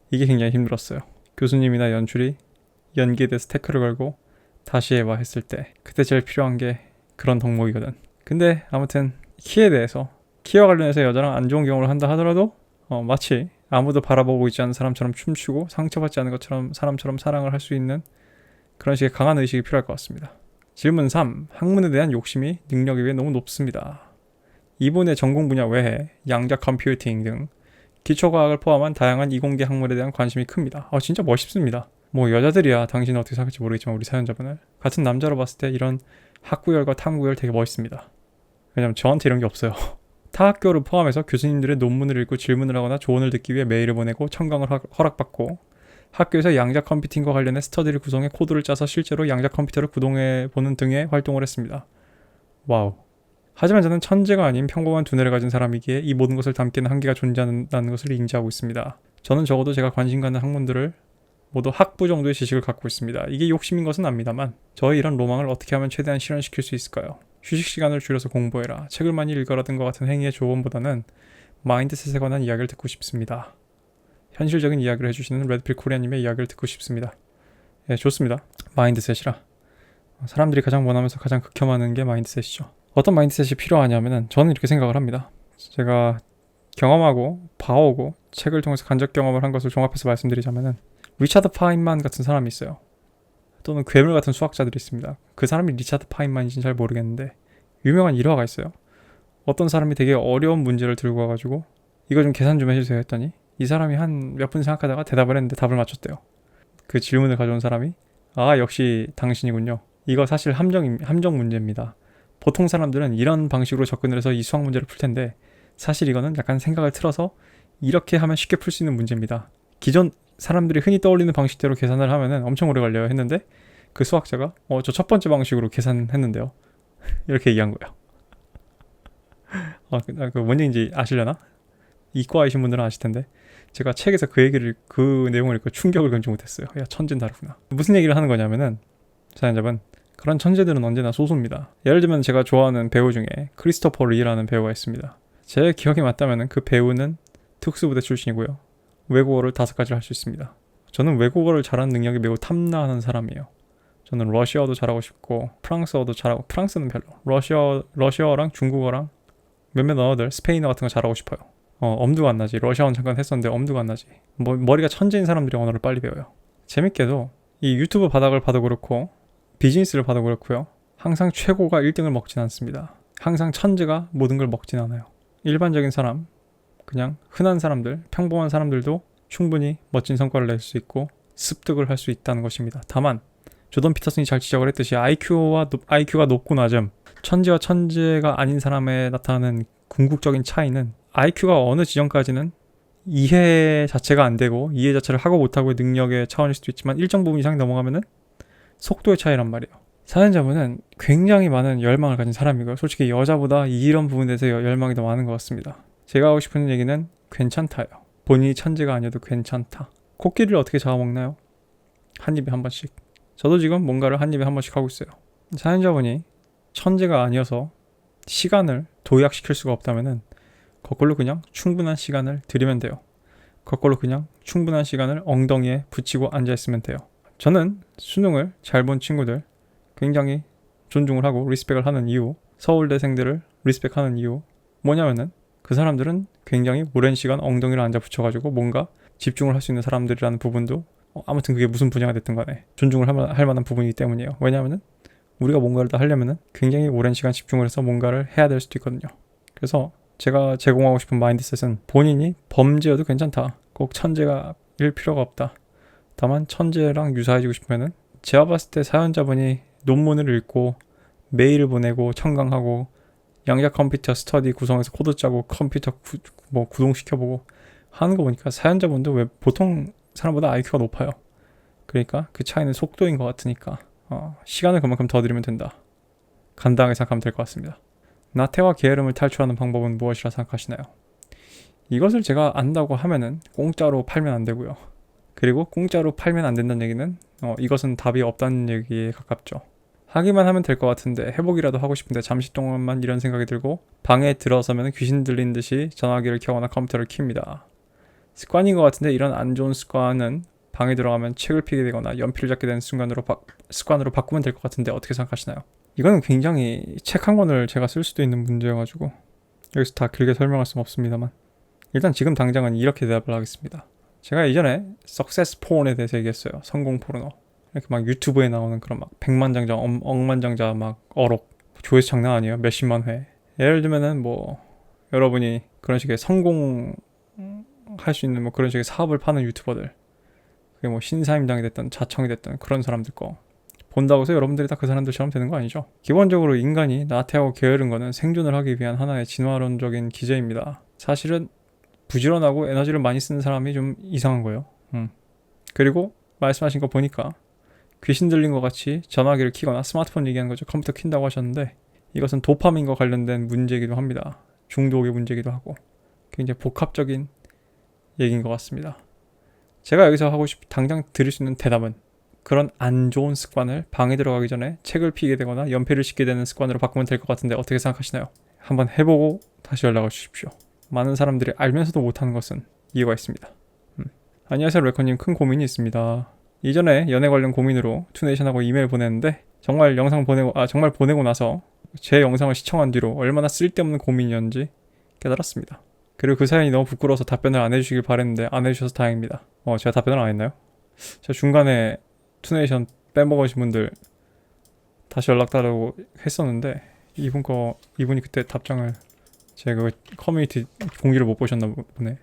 이게 굉장히 힘들었어요. 교수님이나 연출이 연기에 대해서 태클을 걸고 다시 해봐 했을 때 그때 제일 필요한 게 그런 덕목이거든. 근데 아무튼 키와 관련해서 여자랑 안 좋은 경험을 한다 하더라도 마치 아무도 바라보고 있지 않은 사람처럼 춤추고 상처받지 않은 것처럼 사람처럼 사랑을 할 수 있는 그런 식의 강한 의식이 필요할 것 같습니다. 질문 3. 학문에 대한 욕심이 능력에 비해 너무 높습니다. 이분의 전공 분야 외에 양자 컴퓨팅 등 기초과학을 포함한 다양한 이공계 학문에 대한 관심이 큽니다. 진짜 멋있습니다. 뭐 여자들이야 당신은 어떻게 생각할지 모르겠지만 우리 사연자분을 같은 남자로 봤을 때 이런 학구열과 탐구열 되게 멋있습니다. 왜냐면 저한테 이런 게 없어요. 타 학교를 포함해서 교수님들의 논문을 읽고 질문을 하거나 조언을 듣기 위해 메일을 보내고 청강을 허락받고 학교에서 양자 컴퓨팅과 관련해 스터디를 구성해 코드를 짜서 실제로 양자 컴퓨터를 구동해보는 등의 활동을 했습니다. 와우. 하지만 저는 천재가 아닌 평범한 두뇌를 가진 사람이기에 이 모든 것을 담기는 한계가 존재한다는 것을 인지하고 있습니다. 저는 적어도 제가 관심 갖는 학문들을 모두 학부 정도의 지식을 갖고 있습니다. 이게 욕심인 것은 압니다만 저의 이런 로망을 어떻게 하면 최대한 실현시킬 수 있을까요? 휴식 시간을 줄여서 공부해라, 책을 많이 읽어라 등과 같은 행위의 조언보다는 마인드셋에 관한 이야기를 듣고 싶습니다. 현실적인 이야기를 해주시는 레드필 코리아님의 이야기를 듣고 싶습니다. 예, 좋습니다. 마인드셋이라. 사람들이 가장 원하면서 가장 극혐하는 게 마인드셋이죠. 어떤 마인드셋이 필요하냐면은 저는 이렇게 생각을 합니다. 제가 경험하고 봐오고 책을 통해서 간접 경험을 한 것을 종합해서 말씀드리자면은 리차드 파인만 같은 사람이 있어요. 또는 괴물 같은 수학자들이 있습니다. 그 사람이 리차드 파인만인지는 잘 모르겠는데 유명한 일화가 있어요. 어떤 사람이 되게 어려운 문제를 들고 와가지고 이거 좀 계산 좀 해주세요 했더니 이 사람이 한 몇 분 생각하다가 대답을 했는데 답을 맞췄대요. 그 질문을 가져온 사람이 역시 당신이군요. 이거 사실 함정 문제입니다. 보통 사람들은 이런 방식으로 접근을 해서 이 수학 문제를 풀 텐데 사실 이거는 약간 생각을 틀어서 이렇게 하면 쉽게 풀 수 있는 문제입니다. 기존 사람들이 흔히 떠올리는 방식대로 계산을 하면은 엄청 오래 걸려요 했는데 그 수학자가 저 첫 번째 방식으로 계산했는데요. 이렇게 얘기한 거예요. 그 뭔 얘기인지 아시려나? 이과이신 분들은 아실 텐데 제가 책에서 그 내용을 읽고 충격을 금치 못했어요. 야, 천재는 다르구나. 무슨 얘기를 하는 거냐면은 사연자분, 그런 천재들은 언제나 소수입니다. 예를 들면 제가 좋아하는 배우 중에 크리스토퍼 리라는 배우가 있습니다. 제 기억이 맞다면 그 배우는 특수부대 출신이고요. 외국어를 5가지를 할 수 있습니다. 저는 외국어를 잘하는 능력이 매우 탐나하는 사람이에요. 저는 러시아어도 잘하고 싶고 프랑스어도 잘하고, 프랑스는 별로, 러시아어랑 중국어랑 몇몇 언어들, 스페인어 같은 거 잘하고 싶어요. 엄두가 안 나지. 러시아어는 잠깐 했었는데 엄두가 안 나지. 머리가 천재인 사람들이 언어를 빨리 배워요. 재밌게도 이 유튜브 바닥을 봐도 그렇고 비즈니스를 봐도 그렇고요. 항상 최고가 1등을 먹진 않습니다. 항상 천재가 모든 걸 먹진 않아요. 일반적인 사람, 그냥 흔한 사람들, 평범한 사람들도 충분히 멋진 성과를 낼 수 있고 습득을 할 수 있다는 것입니다. 다만 조던 피터슨이 잘 지적을 했듯이 IQ가 높고 낮음, 천재와 천재가 아닌 사람에 나타나는 궁극적인 차이는 IQ가 어느 지점까지는 이해 자체가 안 되고 이해 자체를 하고 못하고의 능력의 차원일 수도 있지만 일정 부분 이상이 넘어가면은 속도의 차이란 말이에요. 사연자분은 굉장히 많은 열망을 가진 사람이고요. 솔직히 여자보다 이런 부분에 대해서 열망이 더 많은 것 같습니다. 제가 하고 싶은 얘기는 괜찮다요. 본인이 천재가 아니어도 괜찮다. 코끼리를 어떻게 잡아먹나요? 한 입에 한 번씩. 저도 지금 뭔가를 한 입에 한 번씩 하고 있어요. 사연자분이 천재가 아니어서 시간을 도약시킬 수가 없다면은 거꾸로 그냥 충분한 시간을 들이면 돼요. 거꾸로 그냥 충분한 시간을 엉덩이에 붙이고 앉아있으면 돼요. 저는 수능을 잘 본 친구들 굉장히 존중을 하고 리스펙을 하는 이유, 서울대생들을 리스펙하는 이유 뭐냐면은 그 사람들은 굉장히 오랜 시간 엉덩이를 앉아 붙여가지고 뭔가 집중을 할 수 있는 사람들이라는 부분도 아무튼 그게 무슨 분야가 됐든 간에 존중을 할 만한 부분이기 때문이에요. 왜냐하면은 우리가 뭔가를 다 하려면은 굉장히 오랜 시간 집중을 해서 뭔가를 해야 될 수도 있거든요. 그래서 제가 제공하고 싶은 마인드셋은 본인이 범죄여도 괜찮다. 꼭 천재가 일 필요가 없다. 다만 천재랑 유사해지고 싶으면은 제가 봤을 때 사연자분이 논문을 읽고 메일을 보내고 청강하고 양자 컴퓨터 스터디 구성해서 코드 짜고 컴퓨터 구동시켜보고 하는 거 보니까 사연자분도 왜 보통 사람보다 IQ가 높아요. 그러니까 그 차이는 속도인 것 같으니까 시간을 그만큼 더 들이면 된다. 간단하게 생각하면 될 것 같습니다. 나태와 게으름을 탈출하는 방법은 무엇이라 생각하시나요? 이것을 제가 안다고 하면은 공짜로 팔면 안 되고요. 그리고 공짜로 팔면 안 된다는 얘기는 이것은 답이 없다는 얘기에 가깝죠. 하기만 하면 될 것 같은데 해보기라도 하고 싶은데 잠시 동안만 이런 생각이 들고 방에 들어서면 귀신 들린 듯이 전화기를 켜거나 컴퓨터를 켭니다. 습관인 것 같은데 이런 안 좋은 습관은 방에 들어가면 책을 피게 되거나 연필을 잡게 되는 습관으로 바꾸면 될 것 같은데 어떻게 생각하시나요? 이거는 굉장히 책 한 권을 제가 쓸 수도 있는 문제여가지고 여기서 다 길게 설명할 수는 없습니다만 일단 지금 당장은 이렇게 대답을 하겠습니다. 제가 이전에 석세스 포른에 대해서 얘기했어요. 성공 포르노. 이렇게 막 유튜브에 나오는 그런 막 백만장자, 억만장자 막 어록 조회수 장난 아니에요. 몇십만 회. 예를 들면은 뭐 여러분이 그런 식의 성공할 수 있는 뭐 그런 식의 사업을 파는 유튜버들, 그게 뭐 신사임당이 됐든 자청이 됐든 그런 사람들 거 본다고 해서 여러분들이 다 그 사람들처럼 되는 거 아니죠. 기본적으로 인간이 나태하고 게으른 거는 생존을 하기 위한 하나의 진화론적인 기제입니다. 사실은 부지런하고 에너지를 많이 쓰는 사람이 좀 이상한 거예요. 그리고 말씀하신 거 보니까 귀신 들린 것 같이 전화기를 켜거나 스마트폰 얘기하는 거죠. 컴퓨터 킨다고 하셨는데 이것은 도파민과 관련된 문제이기도 합니다. 중독의 문제이기도 하고 굉장히 복합적인 얘기인 것 같습니다. 제가 여기서 당장 드릴 수 있는 대답은 그런 안 좋은 습관을 방에 들어가기 전에 책을 피게 되거나 연필을 씻게 되는 습관으로 바꾸면 될 것 같은데 어떻게 생각하시나요? 한번 해보고 다시 연락을 주십시오. 많은 사람들이 알면서도 못하는 것은 이유가 있습니다. 안녕하세요 레커님, 큰 고민이 있습니다. 이전에 연애 관련 고민으로 투네이션하고 이메일 보냈는데 정말 보내고 나서 제 영상을 시청한 뒤로 얼마나 쓸데없는 고민이었는지 깨달았습니다. 그리고 그 사연이 너무 부끄러워서 답변을 안 해주시길 바랬는데 안 해주셔서 다행입니다. 제가 답변을 안 했나요? 제가 중간에 투네이션 빼먹으신 분들 다시 연락 달라고 했었는데 이분이 그때 답장을 제가 그 커뮤니티 공지를 못 보셨나 보네.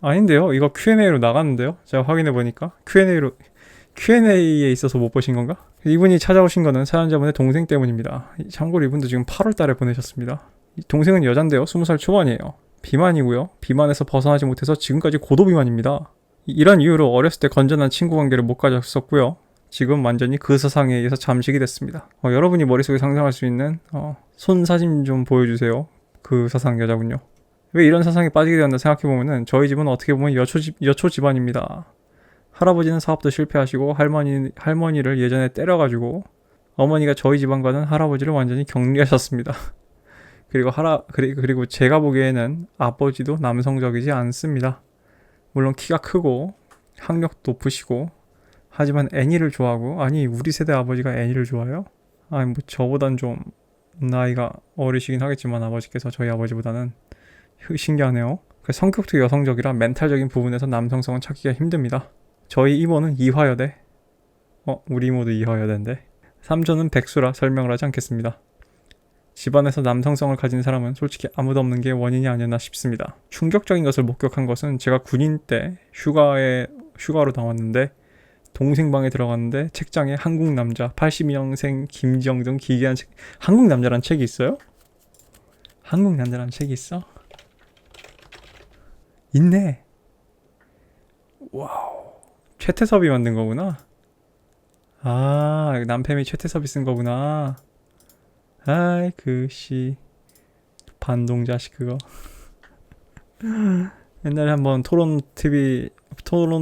아닌데요? 이거 Q&A로 나갔는데요? 제가 확인해보니까 Q&A에 있어서 못 보신 건가? 이분이 찾아오신 거는 사연자분의 동생 때문입니다. 참고로 이분도 지금 8월 달에 보내셨습니다. 동생은 여잔데요. 20살 초반이에요. 비만이고요. 비만에서 벗어나지 못해서 지금까지 고도비만입니다. 이런 이유로 어렸을 때 건전한 친구 관계를 못 가졌었고요. 지금 완전히 그 사상에 의해서 잠식이 됐습니다. 여러분이 머릿속에 상상할 수 있는 손 사진 좀 보여주세요. 그 사상 여자군요. 왜 이런 사상에 빠지게 되었나 생각해보면은 저희 집은 어떻게 보면 여초 집안입니다. 할아버지는 사업도 실패하시고 할머니를 예전에 때려가지고 어머니가 저희 집안과는 할아버지를 완전히 격리하셨습니다. 그리고 제가 보기에는 아버지도 남성적이지 않습니다. 물론 키가 크고 학력도 높으시고 하지만 애니를 좋아하고, 아니 우리 세대 아버지가 애니를 좋아해요? 아니 뭐 저보단 좀 나이가 어리시긴 하겠지만 아버지께서 저희 아버지보다는 신기하네요. 성격도 여성적이라 멘탈적인 부분에서 남성성은 찾기가 힘듭니다. 저희 이모는 이화여대. 우리 이모도 이화여대인데. 삼촌은 백수라 설명을 하지 않겠습니다. 집안에서 남성성을 가진 사람은 솔직히 아무도 없는 게 원인이 아니었나 싶습니다. 충격적인 것을 목격한 것은 제가 군인 때 휴가로 나왔는데 동생 방에 들어갔는데 책장에 한국 남자 82년생 김정등 기괴한 책. 한국 남자란 책이 있어요? 한국 남자란 책이 있어? 있네. 와우. 최태섭이 만든 거구나. 남편이 최태섭이 쓴 거구나. 아이 그씨 반동 자식 그거. 옛날에 한번 토론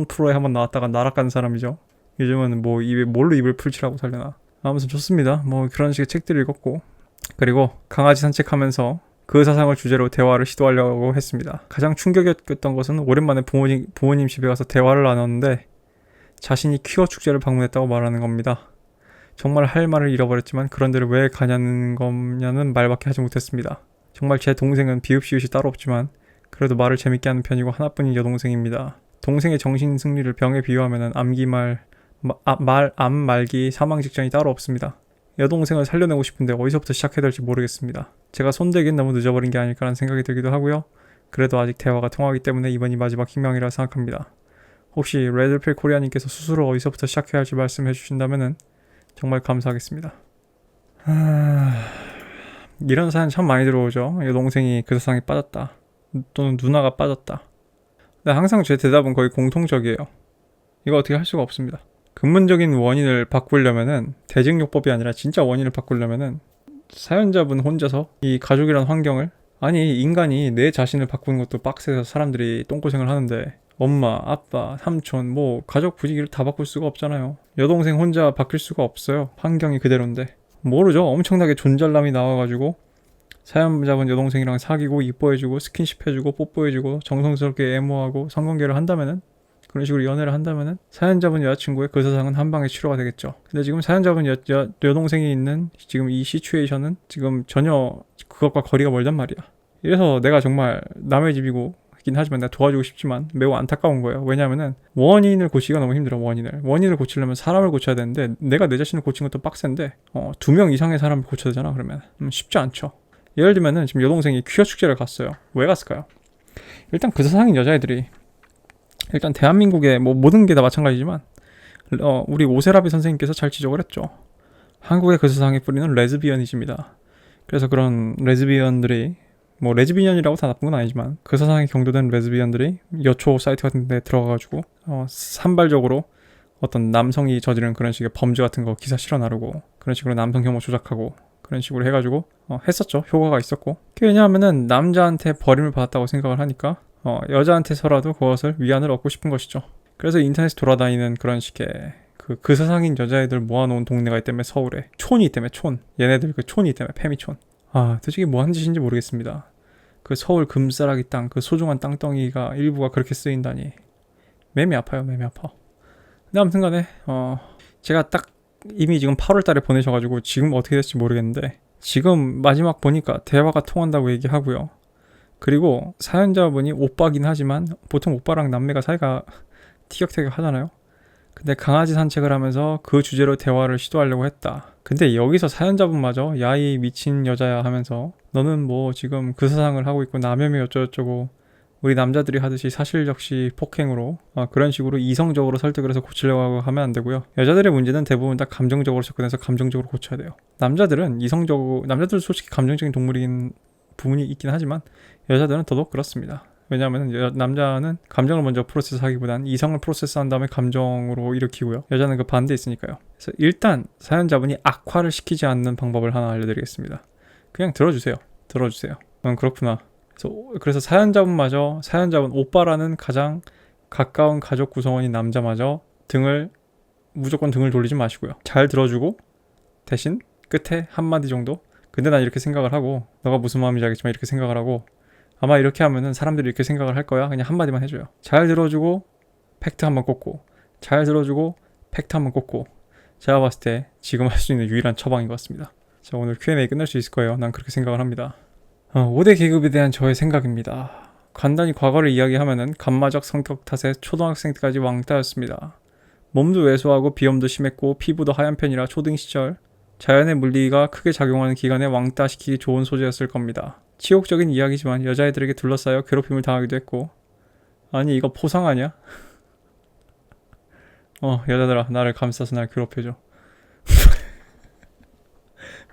프로에 한번 나왔다가 날아간 사람이죠. 요즘은 뭐 뭘로 입을 풀칠하고 살려나. 아무튼 좋습니다. 뭐 그런 식의 책들을 읽었고, 그리고 강아지 산책하면서 그 사상을 주제로 대화를 시도하려고 했습니다. 가장 충격이었던 것은 오랜만에 부모님 집에 가서 대화를 나눴는데 자신이 퀴어 축제를 방문했다고 말하는 겁니다. 정말 할 말을 잃어버렸지만 그런 데를 왜 가냐는 말밖에 하지 못했습니다. 정말 제 동생은 비읍시웃이 따로 없지만 그래도 말을 재밌게 하는 편이고 하나뿐인 여동생입니다. 동생의 정신 승리를 병에 비유하면 암 말기 사망 직전이 따로 없습니다. 여동생을 살려내고 싶은데 어디서부터 시작해야 될지 모르겠습니다. 제가 손대기엔 너무 늦어버린 게 아닐까라는 생각이 들기도 하고요. 그래도 아직 대화가 통하기 때문에 이번이 마지막 희망이라 생각합니다. 혹시 레드필 코리아님께서 스스로 어디서부터 시작해야 할지 말씀해 주신다면 정말 감사하겠습니다. 이런 사연 참 많이 들어오죠. 여동생이 그 세상에 빠졌다, 또는 누나가 빠졌다. 근데 항상 제 대답은 거의 공통적이에요. 이거 어떻게 할 수가 없습니다. 근본적인 원인을 바꾸려면은 대증요법이 아니라 진짜 원인을 바꾸려면은 사연자분 혼자서 이 가족이란 환경을, 아니 인간이 내 자신을 바꾸는 것도 빡세서 사람들이 똥고생을 하는데 엄마, 아빠, 삼촌 뭐 가족 분위기를 다 바꿀 수가 없잖아요. 여동생 혼자 바뀔 수가 없어요. 환경이 그대로인데. 모르죠. 엄청나게 존잘남이 나와가지고 사연자분 여동생이랑 사귀고 이뻐해주고 스킨십 해주고 뽀뽀해주고 정성스럽게 애모하고 성관계를 한다면은, 그런 식으로 연애를 한다면은 사연자분 여자친구의 그 세상은 한 방에 치료가 되겠죠. 근데 지금 사연자분 여동생이 있는 지금 이 시츄에이션은 지금 전혀 그것과 거리가 멀단 말이야. 이래서 내가 정말 남의 집이고 긴 하지만 내가 도와주고 싶지만 매우 안타까운 거예요. 왜냐하면은 원인을 고치기가 너무 힘들어. 원인을 고치려면 사람을 고쳐야 되는데 내가 내 자신을 고친 것도 빡센데 2명 이상의 사람을 고쳐야 되잖아. 그러면 쉽지 않죠. 예를 들면은 지금 여동생이 퀴어 축제를 갔어요. 왜 갔을까요? 일단 그 세상인 여자애들이, 일단 대한민국의 뭐 모든 게 다 마찬가지지만 우리 오세라비 선생님께서 잘 지적을 했죠. 한국의 그 세상의 뿌리는 레즈비언이즘이다. 그래서 그런 레즈비언들이, 뭐 레즈비언이라고 다 나쁜 건 아니지만 그 세상에 경도된 레즈비언들이 여초 사이트 같은 데 들어가가지고 산발적으로 어떤 남성이 저지른 그런 식의 범죄 같은 거 기사 실어 나르고 그런 식으로 남성 혐오 조작하고 그런 식으로 해가지고 했었죠. 효과가 있었고. 그게 왜냐하면은 남자한테 버림을 받았다고 생각을 하니까 여자한테서라도 그것을 위안을 얻고 싶은 것이죠. 그래서 인터넷에 돌아다니는 그런 식의 그 세상인 여자애들 모아놓은 동네가 있다며. 서울에 촌이 있다며. 촌, 얘네들 그 촌이 있다며. 페미촌. 도대체 이게 뭐 하는 짓인지 모르겠습니다. 그 서울 금싸라기 땅, 그 소중한 땅덩이가 일부가 그렇게 쓰인다니 매미 아파요. 매미 아파. 근데 아무튼 간에 제가 딱 이미 지금 8월 달에 보내셔가지고 지금 어떻게 될지 모르겠는데, 지금 마지막 보니까 대화가 통한다고 얘기하고요. 그리고 사연자분이 오빠긴 하지만 보통 오빠랑 남매가 사이가 티격태격 하잖아요. 근데 강아지 산책을 하면서 그 주제로 대화를 시도하려고 했다. 근데 여기서 사연자분마저 야 이 미친 여자야 하면서 너는 뭐 지금 그 세상을 하고 있고 남혐이 어쩌고저쩌고 우리 남자들이 하듯이 사실 역시 폭행으로 그런 식으로 이성적으로 설득을 해서 고치려고 하면 안 되고요. 여자들의 문제는 대부분 다 감정적으로 접근해서 감정적으로 고쳐야 돼요. 남자들은 솔직히 감정적인 동물인 부분이 있긴 하지만 여자들은 더더욱 그렇습니다. 왜냐하면 남자는 감정을 먼저 프로세스하기보단 이성을 프로세스한 다음에 감정으로 일으키고요. 여자는 그 반대 있으니까요. 그래서 일단 사연자분이 악화를 시키지 않는 방법을 하나 알려드리겠습니다. 그냥 들어주세요. 그렇구나. 그래서 사연자분 오빠라는 가장 가까운 가족 구성원인 남자마저 무조건 등을 돌리지 마시고요. 잘 들어주고 대신 끝에 한마디 정도, 근데 난 이렇게 생각을 하고 너가 무슨 마음인지 알겠지만 이렇게 생각을 하고 아마 이렇게 하면은 사람들이 이렇게 생각을 할 거야. 그냥 한마디만 해줘요. 잘 들어주고 팩트 한번 꽂고, 잘 들어주고 팩트 한번 꽂고. 제가 봤을 때 지금 할 수 있는 유일한 처방인 것 같습니다. 자, 오늘 Q&A 끝날 수 있을 거예요. 난 그렇게 생각을 합니다. 5대 계급에 대한 저의 생각입니다. 간단히 과거를 이야기하면은 감마적 성격 탓에 초등학생 때까지 왕따였습니다. 몸도 왜소하고 비염도 심했고 피부도 하얀 편이라 초등 시절 자연의 물리가 크게 작용하는 기간에 왕따시키기 좋은 소재였을 겁니다. 치욕적인 이야기지만 여자애들에게 둘러싸여 괴롭힘을 당하기도 했고. 아니 이거 포상 아니야? 여자들아 나를 감싸서 날 괴롭혀줘.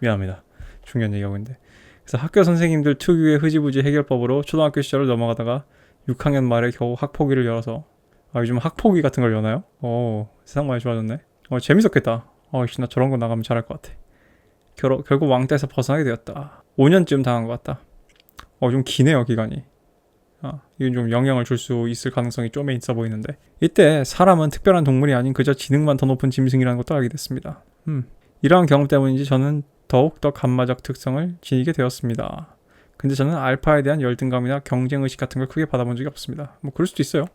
미안합니다. 중요한 얘기하고 있는데. 그래서 학교 선생님들 특유의 흐지부지 해결법으로 초등학교 시절을 넘어가다가 6학년 말에 겨우 학폭위를 열어서 요즘 학폭위 같은 걸 여나요? 세상 많이 좋아졌네. 재밌었겠다. 나 저런 거 나가면 잘할 것 같아. 결국 왕따에서 벗어나게 되었다. 5년쯤 당한 것 같다. 좀 기네요 기간이. 이건 좀 영향을 줄 수 있을 가능성이 좀 있어 보이는데, 이때 사람은 특별한 동물이 아닌 그저 지능만 더 높은 짐승이라는 것도 알게 됐습니다. 이러한 경험 때문인지 저는 더욱더 감마적 특성을 지니게 되었습니다. 근데 저는 알파에 대한 열등감이나 경쟁의식 같은 걸 크게 받아본 적이 없습니다. 뭐 그럴 수도 있어요.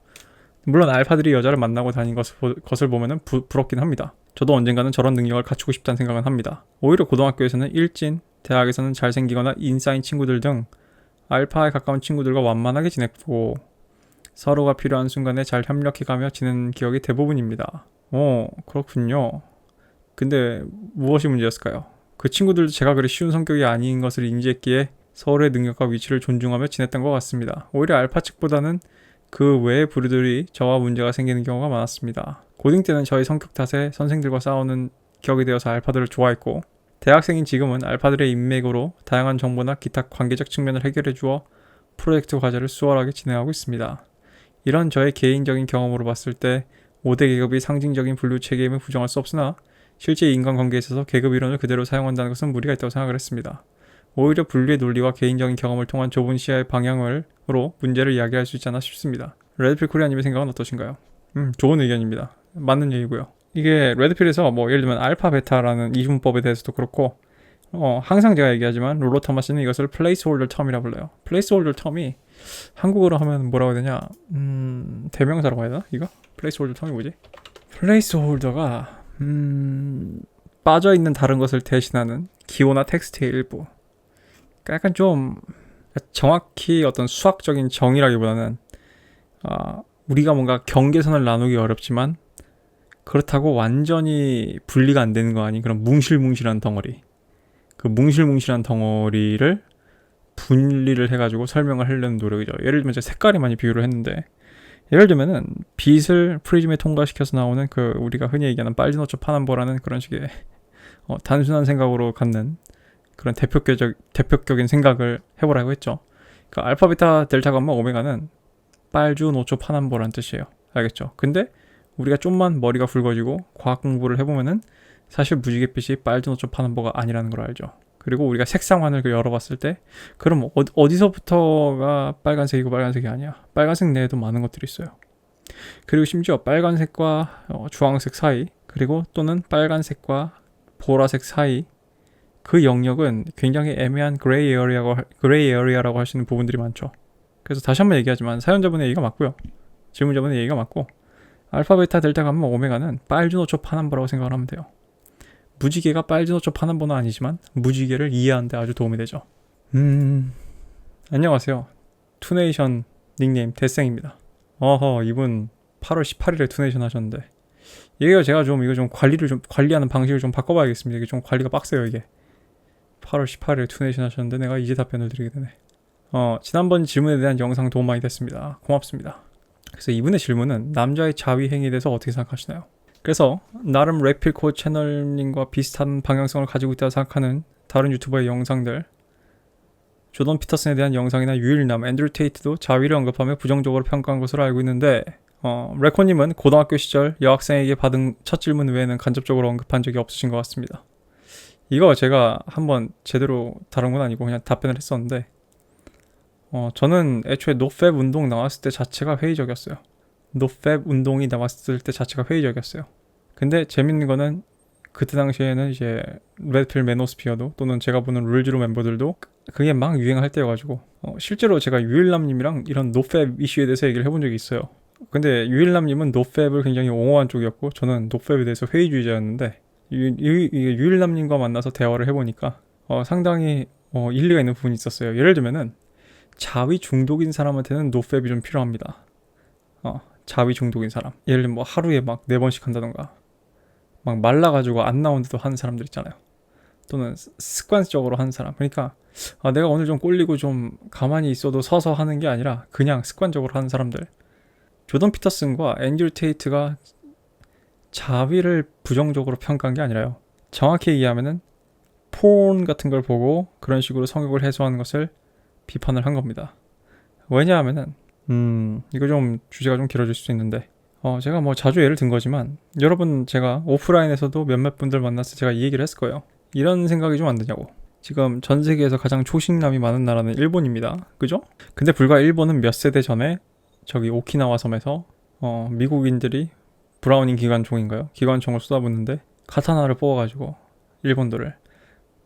물론 알파들이 여자를 만나고 다닌 것을 보면 부럽긴 합니다. 저도 언젠가는 저런 능력을 갖추고 싶다는 생각은 합니다. 오히려 고등학교에서는 일진, 대학에서는 잘생기거나 인싸인 친구들 등 알파에 가까운 친구들과 완만하게 지냈고 서로가 필요한 순간에 잘 협력해가며 지낸 기억이 대부분입니다. 그렇군요. 근데 무엇이 문제였을까요? 그 친구들도 제가 그리 쉬운 성격이 아닌 것을 인지했기에 서로의 능력과 위치를 존중하며 지냈던 것 같습니다. 오히려 알파 측보다는 그 외의 부류들이 저와 문제가 생기는 경우가 많았습니다. 고딩 때는 저희 성격 탓에 선생들과 싸우는 격이 되어서 알파들을 좋아했고, 대학생인 지금은 알파들의 인맥으로 다양한 정보나 기타 관계적 측면을 해결해 주어 프로젝트 과제를 수월하게 진행하고 있습니다. 이런 저의 개인적인 경험으로 봤을 때 5대 계급이 상징적인 분류 체계임을 부정할 수 없으나 실제 인간관계에 있어서 계급 이론을 그대로 사용한다는 것은 무리가 있다고 생각을 했습니다. 오히려 분류의 논리와 개인적인 경험을 통한 좁은 시야의 방향으로 문제를 이야기할 수 있지 않나 싶습니다. 레드필 코리아님의 생각은 어떠신가요? 좋은 의견입니다. 맞는 얘기고요. 이게 레드필에서 뭐 예를 들면 알파 베타라는 이중법에 대해서도 그렇고 항상 제가 얘기하지만 롤러 토마스는 이것을 플레이스홀더 텀이라 불러요. 플레이스홀더 텀이 한국어로 하면 뭐라고 해야 되냐? 대명사라고 해야 되나? 이거? 플레이스홀더 텀이 뭐지? 플레이스홀더가 빠져있는 다른 것을 대신하는 기호나 텍스트의 일부. 그러니까 약간 좀 정확히 어떤 수학적인 정의라기보다는 우리가 뭔가 경계선을 나누기 어렵지만 그렇다고 완전히 분리가 안 되는 거 아닌 그런 뭉실뭉실한 덩어리. 그 뭉실뭉실한 덩어리를 분리를 해가지고 설명을 하려는 노력이죠. 예를 들면 제가 색깔이 많이 비유를 했는데 예를 들면은 빛을 프리즘에 통과시켜서 나오는 그 우리가 흔히 얘기하는 빨주노초 파남보라는 그런 식의 단순한 생각으로 갖는 그런 대표격인 생각을 해보라고 했죠. 그러니까 알파, 베타, 델타, 감마, 오메가는 빨주, 노초, 파남보라는 뜻이에요. 알겠죠? 근데 우리가 좀만 머리가 굵어지고 과학 공부를 해보면은 사실 무지갯빛이 빨주, 노초, 파남보가 아니라는 걸 알죠. 그리고 우리가 색상환을 열어봤을 때 그럼 어디서부터가 빨간색이고 빨간색이 아니야. 빨간색 내에도 많은 것들이 있어요. 그리고 심지어 빨간색과 주황색 사이 그리고 또는 빨간색과 보라색 사이 그 영역은 굉장히 애매한 그레이 에어리아라고 하시는 부분들이 많죠. 그래서 다시 한번 얘기하지만 사연자분의 얘기가 맞고요. 질문자분의 얘기가 맞고 알파, 베타, 델타, 감마, 오메가는 빨주노초 파남보라고 생각을 하면 돼요. 무지개가 빨주노초 파남보는 아니지만 무지개를 이해하는 데 아주 도움이 되죠. 안녕하세요. 투네이션 닉네임 대생입니다. 이분 8월 18일에 투네이션 하셨는데 이게 제가 좀 이거 좀 관리하는 방식을 좀 바꿔봐야겠습니다. 이게 좀 관리가 빡세요 이게. 8월 18일에 투네이션 하셨는데 내가 이제 답변을 드리게 되네. 지난번 질문에 대한 영상 도움 많이 됐습니다. 고맙습니다. 그래서 이분의 질문은 남자의 자위 행위에 대해서 어떻게 생각하시나요? 그래서 나름 래필코 채널님과 비슷한 방향성을 가지고 있다고 생각하는 다른 유튜버의 영상들 조던 피터슨에 대한 영상이나 유일남, 앤드류 테이트도 자위를 언급하며 부정적으로 평가한 것으로 알고 있는데 레코님은 고등학교 시절 여학생에게 받은 첫 질문 외에는 간접적으로 언급한 적이 없으신 것 같습니다. 이거 제가 한번 제대로 다룬 건 아니고 그냥 답변을 했었는데 저는 애초에 노팹 운동 나왔을 때 자체가 회의적이었어요. 노팹 운동이 나왔을 때 자체가 회의적이었어요. 근데 재밌는 거는 그때 당시에는 이제 레드필 매노스피어도 또는 제가 보는 룰지로 멤버들도 그게 막 유행할 때여가지고 실제로 제가 유일남님이랑 이런 노팹 이슈에 대해서 얘기를 해본 적이 있어요. 근데 유일남님은 노팹을 굉장히 옹호한 쪽이었고 저는 노팹에 대해서 회의주의자였는데 유일남님과 만나서 대화를 해보니까 상당히 일리가 있는 부분이 있었어요. 예를 들면은 자위 중독인 사람한테는 노팹이 좀 필요합니다. 자위 중독인 사람. 예를 들면 뭐 하루에 막 4번씩 한다던가 막 말라가지고 안 나오는데도 하는 사람들 있잖아요. 또는 습관적으로 하는 사람. 그러니까 내가 오늘 좀 꼴리고 좀 가만히 있어도 서서 하는 게 아니라 그냥 습관적으로 하는 사람들. 조던 피터슨과 앤드류 테이트가 자위를 부정적으로 평가한 게 아니라요. 정확히 얘기하면은 폰 같은 걸 보고 그런 식으로 성욕을 해소하는 것을 비판을 한 겁니다. 왜냐하면은 이거 좀 주제가 좀 길어질 수 있는데 제가 뭐 자주 예를 든 거지만 여러분 제가 오프라인에서도 몇몇 분들 만나서 제가 이 얘기를 했을 거예요. 이런 생각이 좀 안 드냐고. 지금 전 세계에서 가장 초식남이 많은 나라는 일본입니다. 그죠? 근데 불과 일본은 몇 세대 전에 저기 오키나와 섬에서 미국인들이 브라우닝 기관총인가요? 기관총을 쏟아붓는데 카타나를 뽑아가지고 일본들을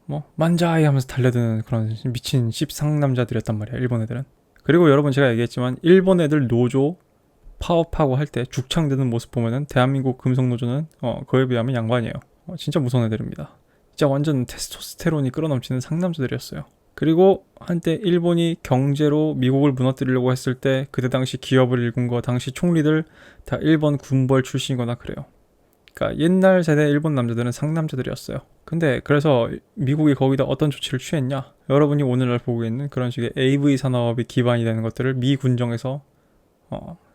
뭐 만자이 하면서 달려드는 그런 미친 씹상남자들이었단 말이야. 일본 애들은. 그리고 여러분 제가 얘기했지만 일본 애들 노조 파업하고 할 때 죽창드는 모습 보면은 대한민국 금속노조는 그에 비하면 양반이에요. 진짜 무서운 애들입니다. 진짜 완전 테스토스테론이 끌어넘치는 상남자들이었어요. 그리고 한때 일본이 경제로 미국을 무너뜨리려고 했을 때 그때 당시 기업을 일군 거 당시 총리들 다 일본 군벌 출신이거나 그래요. 그러니까 옛날 세대 일본 남자들은 상남자들이었어요. 근데 그래서 미국이 거기다 어떤 조치를 취했냐? 여러분이 오늘날 보고 있는 그런 식의 AV 산업이 기반이 되는 것들을 미 군정에서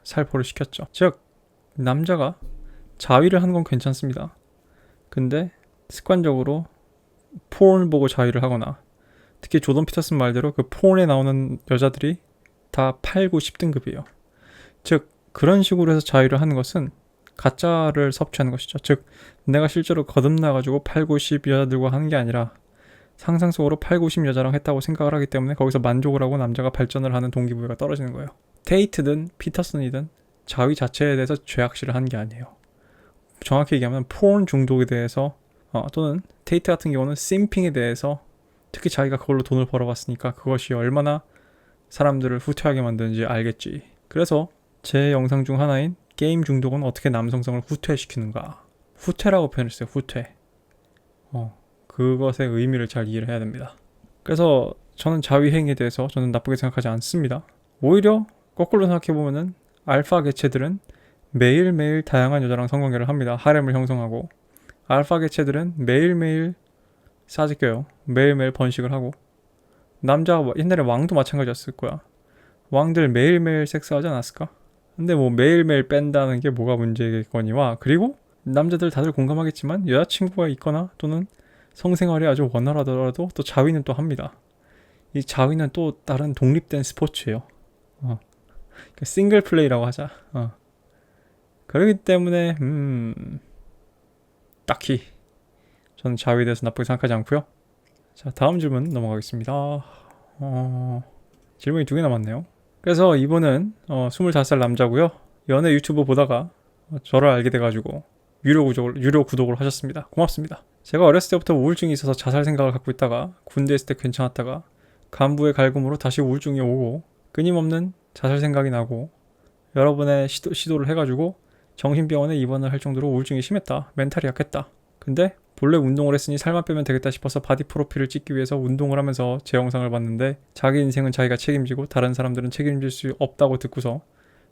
살포를 시켰죠. 즉 남자가 자위를 하는 건 괜찮습니다. 근데 습관적으로 폰을 보고 자위를 하거나 특히 조던 피터슨 말대로 그 폰에 나오는 여자들이 다 8, 9, 10등급이에요. 즉 그런 식으로 해서 자위를 하는 것은 가짜를 섭취하는 것이죠. 즉 내가 실제로 거듭나가지고 8, 90 여자들과 하는 게 아니라 상상 속으로 8, 90 여자랑 했다고 생각을 하기 때문에 거기서 만족을 하고 남자가 발전을 하는 동기부여가 떨어지는 거예요. 테이트든 피터슨이든 자위 자체에 대해서 죄악시를 하는 게 아니에요. 정확히 얘기하면 포른 중독에 대해서 또는 테이트 같은 경우는 심핑에 대해서 특히 자기가 그걸로 돈을 벌어봤으니까 그것이 얼마나 사람들을 후퇴하게 만드는지 알겠지. 그래서 제 영상 중 하나인 게임 중독은 어떻게 남성성을 후퇴시키는가. 후퇴라고 표현했어요. 후퇴. 그것의 의미를 잘 이해를 해야 됩니다. 그래서 저는 자위 행위에 대해서 저는 나쁘게 생각하지 않습니다. 오히려 거꾸로 생각해보면은 알파 개체들은 매일매일 다양한 여자랑 성관계를 합니다. 하렘을 형성하고. 알파 개체들은 매일매일 싸지껴요. 매일매일 번식을 하고. 남자가 옛날에 왕도 마찬가지였을 거야. 왕들 매일매일 섹스하지 않았을까? 근데 뭐 매일매일 뺀다는 게 뭐가 문제겠거니와, 그리고 남자들 다들 공감하겠지만 여자친구가 있거나 또는 성생활이 아주 원활하더라도 또 자위는 또 합니다. 이 자위는 또 다른 독립된 스포츠예요. 싱글 플레이라고 하자. 그렇기 때문에 딱히 저는 자위에 대해서 나쁘게 생각하지 않고요. 자, 다음 질문 넘어가겠습니다. 질문이 2개 남았네요. 그래서 이분은 25살 남자고요. 연애 유튜브 보다가 저를 알게 돼가지고 유료 구독을 하셨습니다. 고맙습니다. 제가 어렸을 때부터 우울증이 있어서 자살 생각을 갖고 있다가 군대 있을 때 괜찮았다가 간부의 갈굼으로 다시 우울증이 오고 끊임없는 자살 생각이 나고 여러 번의 시도를 해가지고 정신병원에 입원을 할 정도로 우울증이 심했다. 멘탈이 약했다. 근데 본래 운동을 했으니 살만 빼면 되겠다 싶어서 바디 프로필을 찍기 위해서 운동을 하면서 제 영상을 봤는데 자기 인생은 자기가 책임지고 다른 사람들은 책임질 수 없다고 듣고서,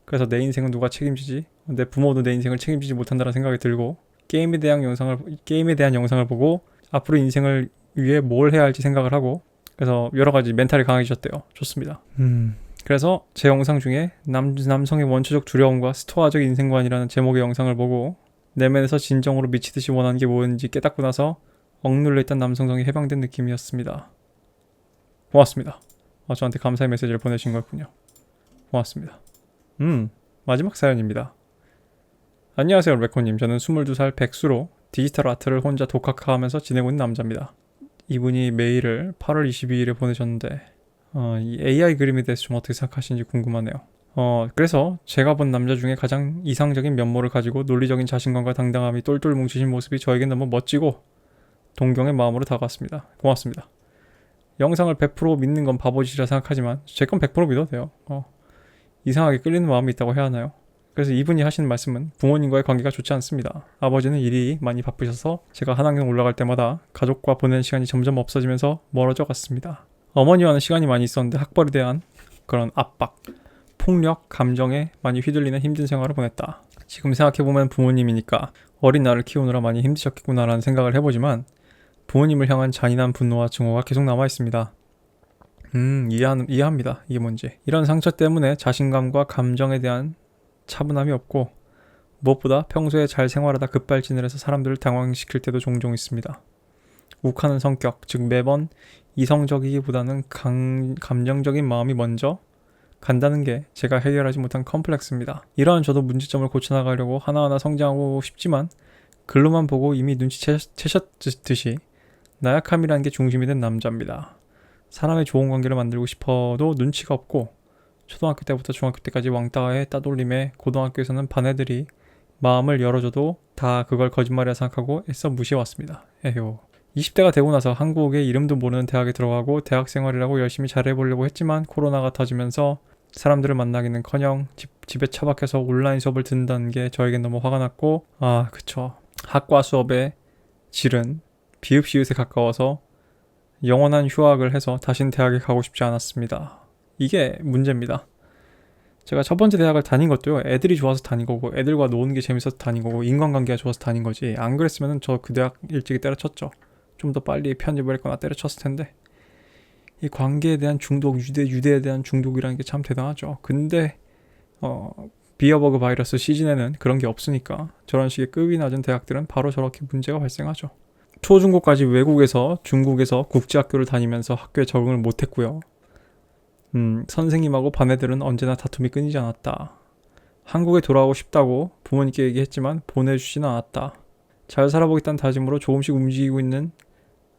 그래서 내 인생은 누가 책임지지? 내 부모도 내 인생을 책임지지 못한다는 생각이 들고 게임에 대한 영상을 보고 앞으로 인생을 위해 뭘 해야 할지 생각을 하고, 그래서 여러 가지 멘탈이 강해지셨대요. 좋습니다. 그래서 제 영상 중에 남성의 원초적 두려움과 스토아적 인생관이라는 제목의 영상을 보고 내면에서 진정으로 미치듯이 원하는 게 뭐였는지 깨닫고 나서 억눌려 있던 남성성이 해방된 느낌이었습니다. 고맙습니다. 저한테 감사의 메시지를 보내신 거였군요. 고맙습니다. 마지막 사연입니다. 안녕하세요, 레코님. 저는 22살 백수로 디지털 아트를 혼자 독학하면서 지내고 있는 남자입니다. 이분이 메일을 8월 22일에 보내셨는데 이 AI 그림에 대해서 좀 어떻게 생각하시는지 궁금하네요. 그래서 제가 본 남자 중에 가장 이상적인 면모를 가지고 논리적인 자신감과 당당함이 똘똘 뭉치신 모습이 저에겐 너무 멋지고 동경의 마음으로 다가왔습니다. 고맙습니다. 영상을 100% 믿는 건 바보짓이라 생각하지만 제 건 100% 믿어도 돼요. 이상하게 끌리는 마음이 있다고 해야 하나요? 그래서 이분이 하시는 말씀은 부모님과의 관계가 좋지 않습니다. 아버지는 일이 많이 바쁘셔서 제가 한 학년 올라갈 때마다 가족과 보내는 시간이 점점 없어지면서 멀어져 갔습니다. 어머니와는 시간이 많이 있었는데 학벌에 대한 그런 압박, 폭력, 감정에 많이 휘둘리는 힘든 생활을 보냈다. 지금 생각해보면 부모님이니까 어린 나를 키우느라 많이 힘드셨겠구나라는 생각을 해보지만 부모님을 향한 잔인한 분노와 증오가 계속 남아있습니다. 이해합니다. 이게 뭔지. 이런 상처 때문에 자신감과 감정에 대한 차분함이 없고 무엇보다 평소에 잘 생활하다 급발진을 해서 사람들을 당황시킬 때도 종종 있습니다. 욱하는 성격, 즉 매번 이성적이기보다는 감정적인 마음이 먼저 간다는 게 제가 해결하지 못한 컴플렉스입니다. 이러한 저도 문제점을 고쳐나가려고 하나하나 성장하고 싶지만 글로만 보고 이미 눈치채셨듯이 나약함이라는 게 중심이 된 남자입니다. 사람의 좋은 관계를 만들고 싶어도 눈치가 없고 초등학교 때부터 중학교 때까지 왕따에 따돌림에 고등학교에서는 반 애들이 마음을 열어줘도 다 그걸 거짓말이라 생각하고 애써 무시해왔습니다. 에휴. 20대가 되고 나서 한국에 이름도 모르는 대학에 들어가고 대학 생활이라고 열심히 잘해보려고 했지만 코로나가 터지면서 사람들을 만나기는커녕 집에 처박혀서 온라인 수업을 듣는다는 게 저에겐 너무 화가 났고 그쵸. 학과 수업의 질은 비읍시읒에 가까워서 영원한 휴학을 해서 다신 대학에 가고 싶지 않았습니다. 이게 문제입니다. 제가 첫 번째 대학을 다닌 것도요, 애들이 좋아서 다닌 거고 애들과 노는 게 재밌어서 다닌 거고 인간관계가 좋아서 다닌 거지, 안 그랬으면 저 그 대학 일찍이 때려쳤죠. 좀 더 빨리 편입을 했거나 때려쳤을 텐데. 이 관계에 대한 중독, 유대에 대한 중독이라는 게 참 대단하죠. 근데 비어버그 바이러스 시즌에는 그런 게 없으니까 저런 식의 급이 낮은 대학들은 바로 저렇게 문제가 발생하죠. 초중고까지 외국에서 중국에서 국제학교를 다니면서 학교에 적응을 못했고요. 선생님하고 반 애들은 언제나 다툼이 끊이지 않았다. 한국에 돌아오고 싶다고 부모님께 얘기했지만 보내주지는 않았다. 잘 살아보겠다는 다짐으로 조금씩 움직이고 있는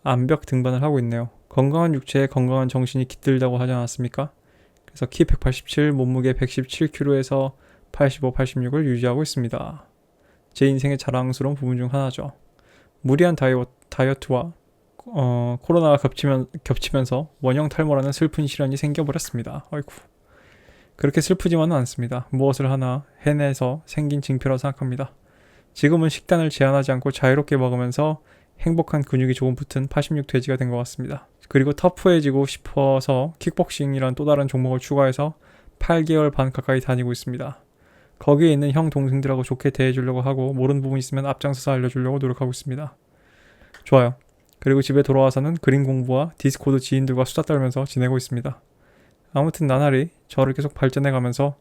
암벽 등반을 하고 있네요. 건강한 육체에 건강한 정신이 깃들다고 하지 않았습니까? 그래서 키 187, 몸무게 117kg에서 85, 86을 유지하고 있습니다. 제 인생의 자랑스러운 부분 중 하나죠. 무리한 다이어트와 코로나가 겹치면서 원형 탈모라는 슬픈 시련이 생겨버렸습니다. 아이고. 그렇게 슬프지만은 않습니다. 무엇을 하나 해내서 생긴 징표라고 생각합니다. 지금은 식단을 제한하지 않고 자유롭게 먹으면서 행복한 근육이 조금 붙은 86 돼지가 된 것 같습니다. 그리고 터프해지고 싶어서 킥복싱이란 또 다른 종목을 추가해서 8개월 반 가까이 다니고 있습니다. 거기에 있는 형 동생들하고 좋게 대해주려고 하고 모르는 부분 있으면 앞장서서 알려주려고 노력하고 있습니다. 좋아요. 그리고 집에 돌아와서는 그림 공부와 디스코드 지인들과 수다 떨면서 지내고 있습니다. 아무튼 나날이 저를 계속 발전해가면서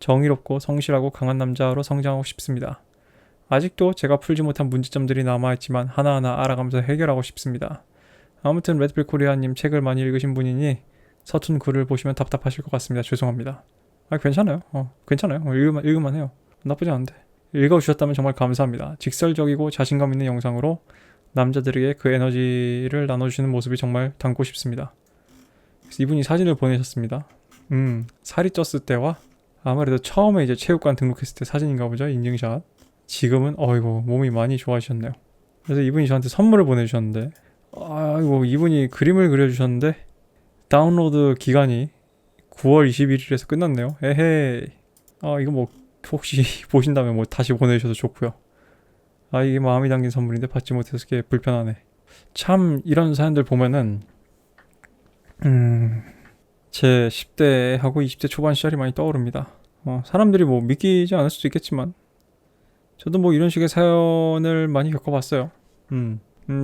정의롭고 성실하고 강한 남자로 성장하고 싶습니다. 아직도 제가 풀지 못한 문제점들이 남아있지만 하나하나 알아가면서 해결하고 싶습니다. 아무튼 레드필 코리아님 책을 많이 읽으신 분이니 서툰 글을 보시면 답답하실 것 같습니다. 죄송합니다. 괜찮아요. 괜찮아요. 읽을만 해요. 나쁘지 않은데. 읽어주셨다면 정말 감사합니다. 직설적이고 자신감 있는 영상으로 남자들에게 그 에너지를 나눠주시는 모습이 정말 닮고 싶습니다. 그래서 이분이 사진을 보내셨습니다. 살이 쪘을 때와 아무래도 처음에 이제 체육관 등록했을 때 사진인가 보죠. 인증샷. 지금은 어이구 몸이 많이 좋아지셨네요. 그래서 이분이 저한테 선물을 보내주셨는데 아이고 이분이 그림을 그려주셨는데 다운로드 기간이 9월 21일에서 끝났네요. 에헤이. 이거 뭐 혹시 보신다면 뭐 다시 보내주셔도 좋고요. 이게 마음이 담긴 선물인데 받지 못해서 꽤 불편하네. 참 이런 사연들 보면은 제 10대하고 20대 초반 시절이 많이 떠오릅니다. 사람들이 뭐 믿기지 않을 수도 있겠지만 저도 뭐 이런 식의 사연을 많이 겪어봤어요.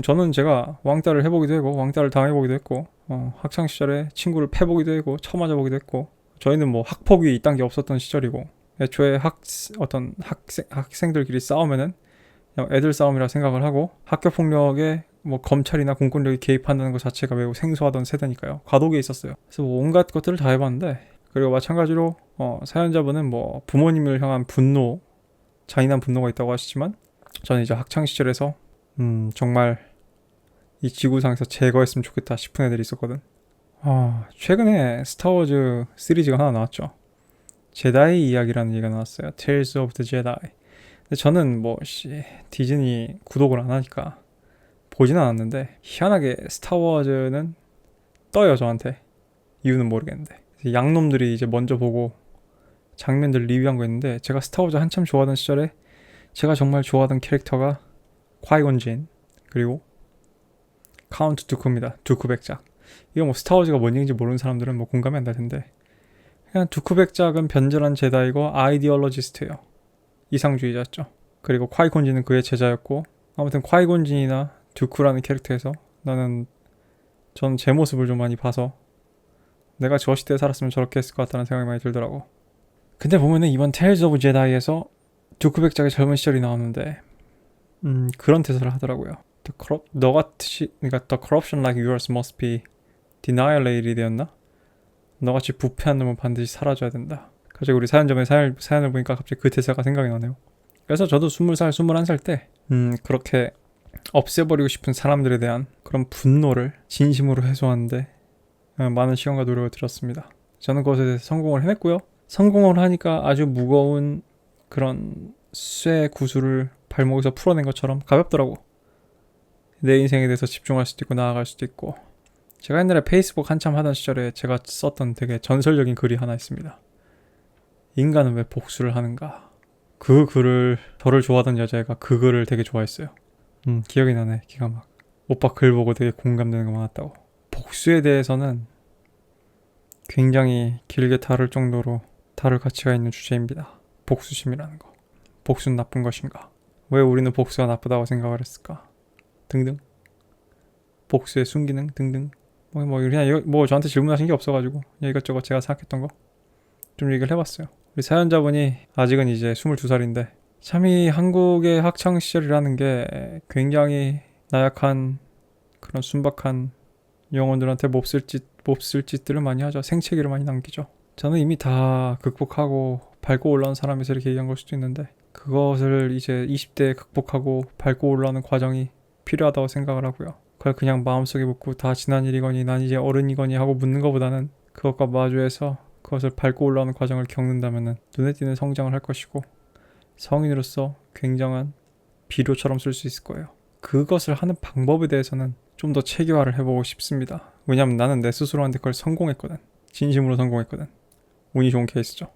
저는 제가 왕따를 해보기도 했고 왕따를 당해보기도 했고 학창시절에 친구를 패보기도 했고 쳐맞아보기도 했고 저희는 뭐 학폭이 이딴 게 없었던 시절이고 애초에 학생들끼리 싸우면은 그냥 애들 싸움이라 생각을 하고 학교 폭력에 뭐 검찰이나 공권력이 개입한다는 것 자체가 매우 생소하던 세대니까요. 과도기에 있었어요. 그래서 뭐 온갖 것들을 다 해봤는데 그리고 마찬가지로 사연자분은 뭐 부모님을 향한 분노, 잔인한 분노가 있다고 하시지만 저는 이제 학창시절에서 정말 이 지구상에서 제거했으면 좋겠다 싶은 애들이 있었거든. 최근에 스타워즈 시리즈가 하나 나왔죠. 제다이 이야기라는 얘기가 나왔어요. Tales of the Jedi. 근데 저는 디즈니 구독을 안 하니까 보진 않았는데 희한하게 스타워즈는 떠요 저한테. 이유는 모르겠는데 양놈들이 이제 먼저 보고 장면들 리뷰한 거 있는데 제가 스타워즈 한참 좋아하던 시절에 제가 정말 좋아하던 캐릭터가 콰이곤 진 그리고 카운트 두쿠입니다. 두쿠 백작. 이거 뭐 스타워즈가 뭔 얘기인지 모르는 사람들은 뭐 공감이 안 될 텐데 그냥 두쿠 백작은 변절한 제다이고 아이디얼러지스트예요. 이상주의자였죠. 그리고 콰이곤 진은 그의 제자였고 아무튼 콰이곤 진이나 두쿠라는 캐릭터에서 저는 제 모습을 좀 많이 봐서 내가 저 시대에 살았으면 저렇게 했을 것 같다는 생각이 많이 들더라고. 근데 보면은 이번 테일즈 오브 제다이에서 두쿠 백작의 젊은 시절이 나오는데 그런 대사를 하더라고요. 그러니까 The corruption like yours must be annihilated 되었나? 너같이 부패한 놈은 반드시 사라져야 된다. 갑자기 우리 사연자분의 사연을 보니까 갑자기 그 대사가 생각이 나네요. 그래서 저도 20살, 21살 때 그렇게 없애버리고 싶은 사람들에 대한 그런 분노를 진심으로 해소하는데 많은 시간과 노력을 들였습니다. 저는 그것에 대해서 성공을 해냈고요. 성공을 하니까 아주 무거운 그런 쇠 구슬을 발목에서 풀어낸 것처럼 가볍더라고. 내 인생에 대해서 집중할 수도 있고 나아갈 수도 있고. 제가 옛날에 페이스북 한참 하던 시절에 제가 썼던 되게 전설적인 글이 하나 있습니다. 인간은 왜 복수를 하는가. 그 글을 저를 좋아하던 여자애가 그 글을 되게 좋아했어요. 기억이 나네. 기가 막 오빠 글 보고 되게 공감되는 거 많았다고. 복수에 대해서는 굉장히 길게 다룰 정도로 다룰 가치가 있는 주제입니다. 복수심이라는 거. 복수는 나쁜 것인가? 왜 우리는 복수가 나쁘다고 생각을 했을까? 등등. 복수의 순기능 등등. 그냥 저한테 질문하신 게 없어가지고 이것저것 제가 생각했던 거 좀 얘기를 해봤어요. 우리 사연자분이 아직은 이제 22살인데 참 이 한국의 학창시절이라는 게 굉장히 나약한 그런 순박한 영혼들한테 몹쓸 짓들을 많이 하죠. 생채기를 많이 남기죠. 저는 이미 다 극복하고 밟고 올라온 사람에서 이렇게 얘기한 걸 수도 있는데 그것을 이제 20대에 극복하고 밟고 올라오는 과정이 필요하다고 생각을 하고요. 그걸 그냥 마음속에 묻고 다 지난 일이거니 난 이제 어른이거니 하고 묻는 것보다는 그것과 마주해서 그것을 밟고 올라오는 과정을 겪는다면 눈에 띄는 성장을 할 것이고 성인으로서 굉장한 비료처럼 쓸 수 있을 거예요. 그것을 하는 방법에 대해서는 좀 더 체계화를 해보고 싶습니다. 왜냐면 나는 내 스스로한테 그걸 성공했거든. 진심으로 성공했거든. 운이 좋은 케이스죠.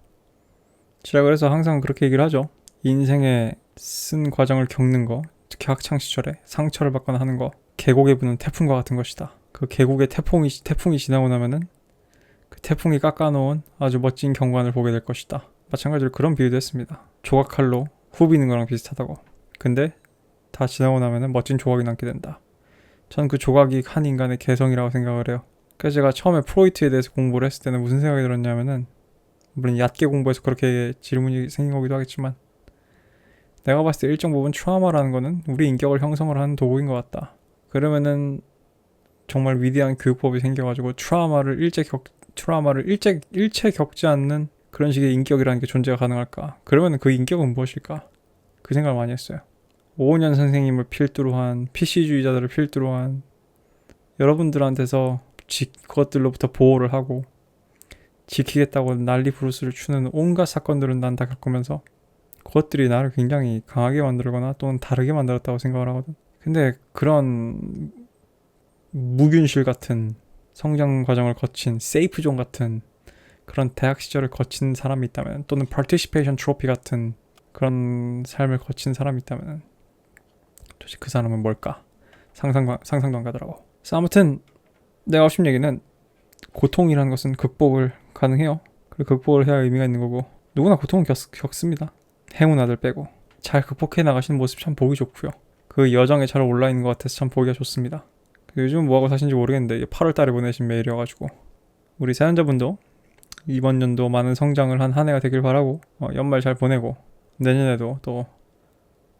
제가 그래서 항상 그렇게 얘기를 하죠. 인생에 쓴 과정을 겪는 거, 특히 학창시절에 상처를 받거나 하는 거, 계곡에 부는 태풍과 같은 것이다. 그 계곡에 태풍이 지나고 나면은 그 태풍이 깎아놓은 아주 멋진 경관을 보게 될 것이다. 마찬가지로 그런 비유도 했습니다. 조각칼로 후비는 거랑 비슷하다고. 근데 다 지나고 나면은 멋진 조각이 남게 된다. 전 그 조각이 한 인간의 개성이라고 생각을 해요. 그래서 제가 처음에 프로이트에 대해서 공부를 했을 때는 무슨 생각이 들었냐면은 물론 얕게 공부해서 그렇게 질문이 생긴 거기도 하겠지만 내가 봤을 때 일정 부분 트라우마라는 거는 우리 인격을 형성을 하는 도구인 것 같다. 그러면은 정말 위대한 교육법이 생겨가지고 트라우마를 일체 겪지 않는 그런 식의 인격이라는 게 존재가 가능할까? 그러면 그 인격은 무엇일까? 그 생각을 많이 했어요. 오은현 선생님을 필두로 한 PC주의자들을 필두로 한 여러분들한테서 그것들로부터 보호를 하고 지키겠다고 난리 부르스를 추는 온갖 사건들은 난 다 겪으면서 그것들이 나를 굉장히 강하게 만들거나 또는 다르게 만들었다고 생각을 하거든. 근데 그런 무균실 같은 성장 과정을 거친 세이프존 같은 그런 대학 시절을 거친 사람이 있다면 또는 participation trophy 같은 그런 삶을 거친 사람이 있다면 도대체 그 사람은 뭘까? 상상도 안 가더라고. 그래서 아무튼 내가 하고 싶은 얘기는 고통이라는 것은 극복을 가능해요. 그리고 극복을 해야 의미가 있는 거고 누구나 고통은 겪습니다. 행운아들 빼고. 잘 극복해 나가시는 모습 참 보기 좋고요. 그 여정에 잘 올라있는 것 같아서 참 보기가 좋습니다. 요즘 뭐하고 사신지 모르겠는데 8월 달에 보내신 메일이어가지고 우리 사연자분도 이번 연도 많은 성장을 한 해가 되길 바라고 연말 잘 보내고 내년에도 또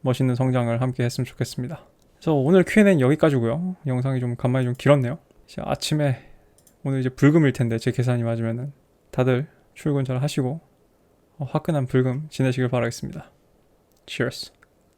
멋있는 성장을 함께 했으면 좋겠습니다. 그래서 오늘 Q&A는 여기까지고요. 영상이 좀 간만에 좀 길었네요. 아침에 오늘 이제 불금일 텐데 제 계산이 맞으면은 다들 출근 잘 하시고 화끈한 불금 지내시길 바라겠습니다. Cheers.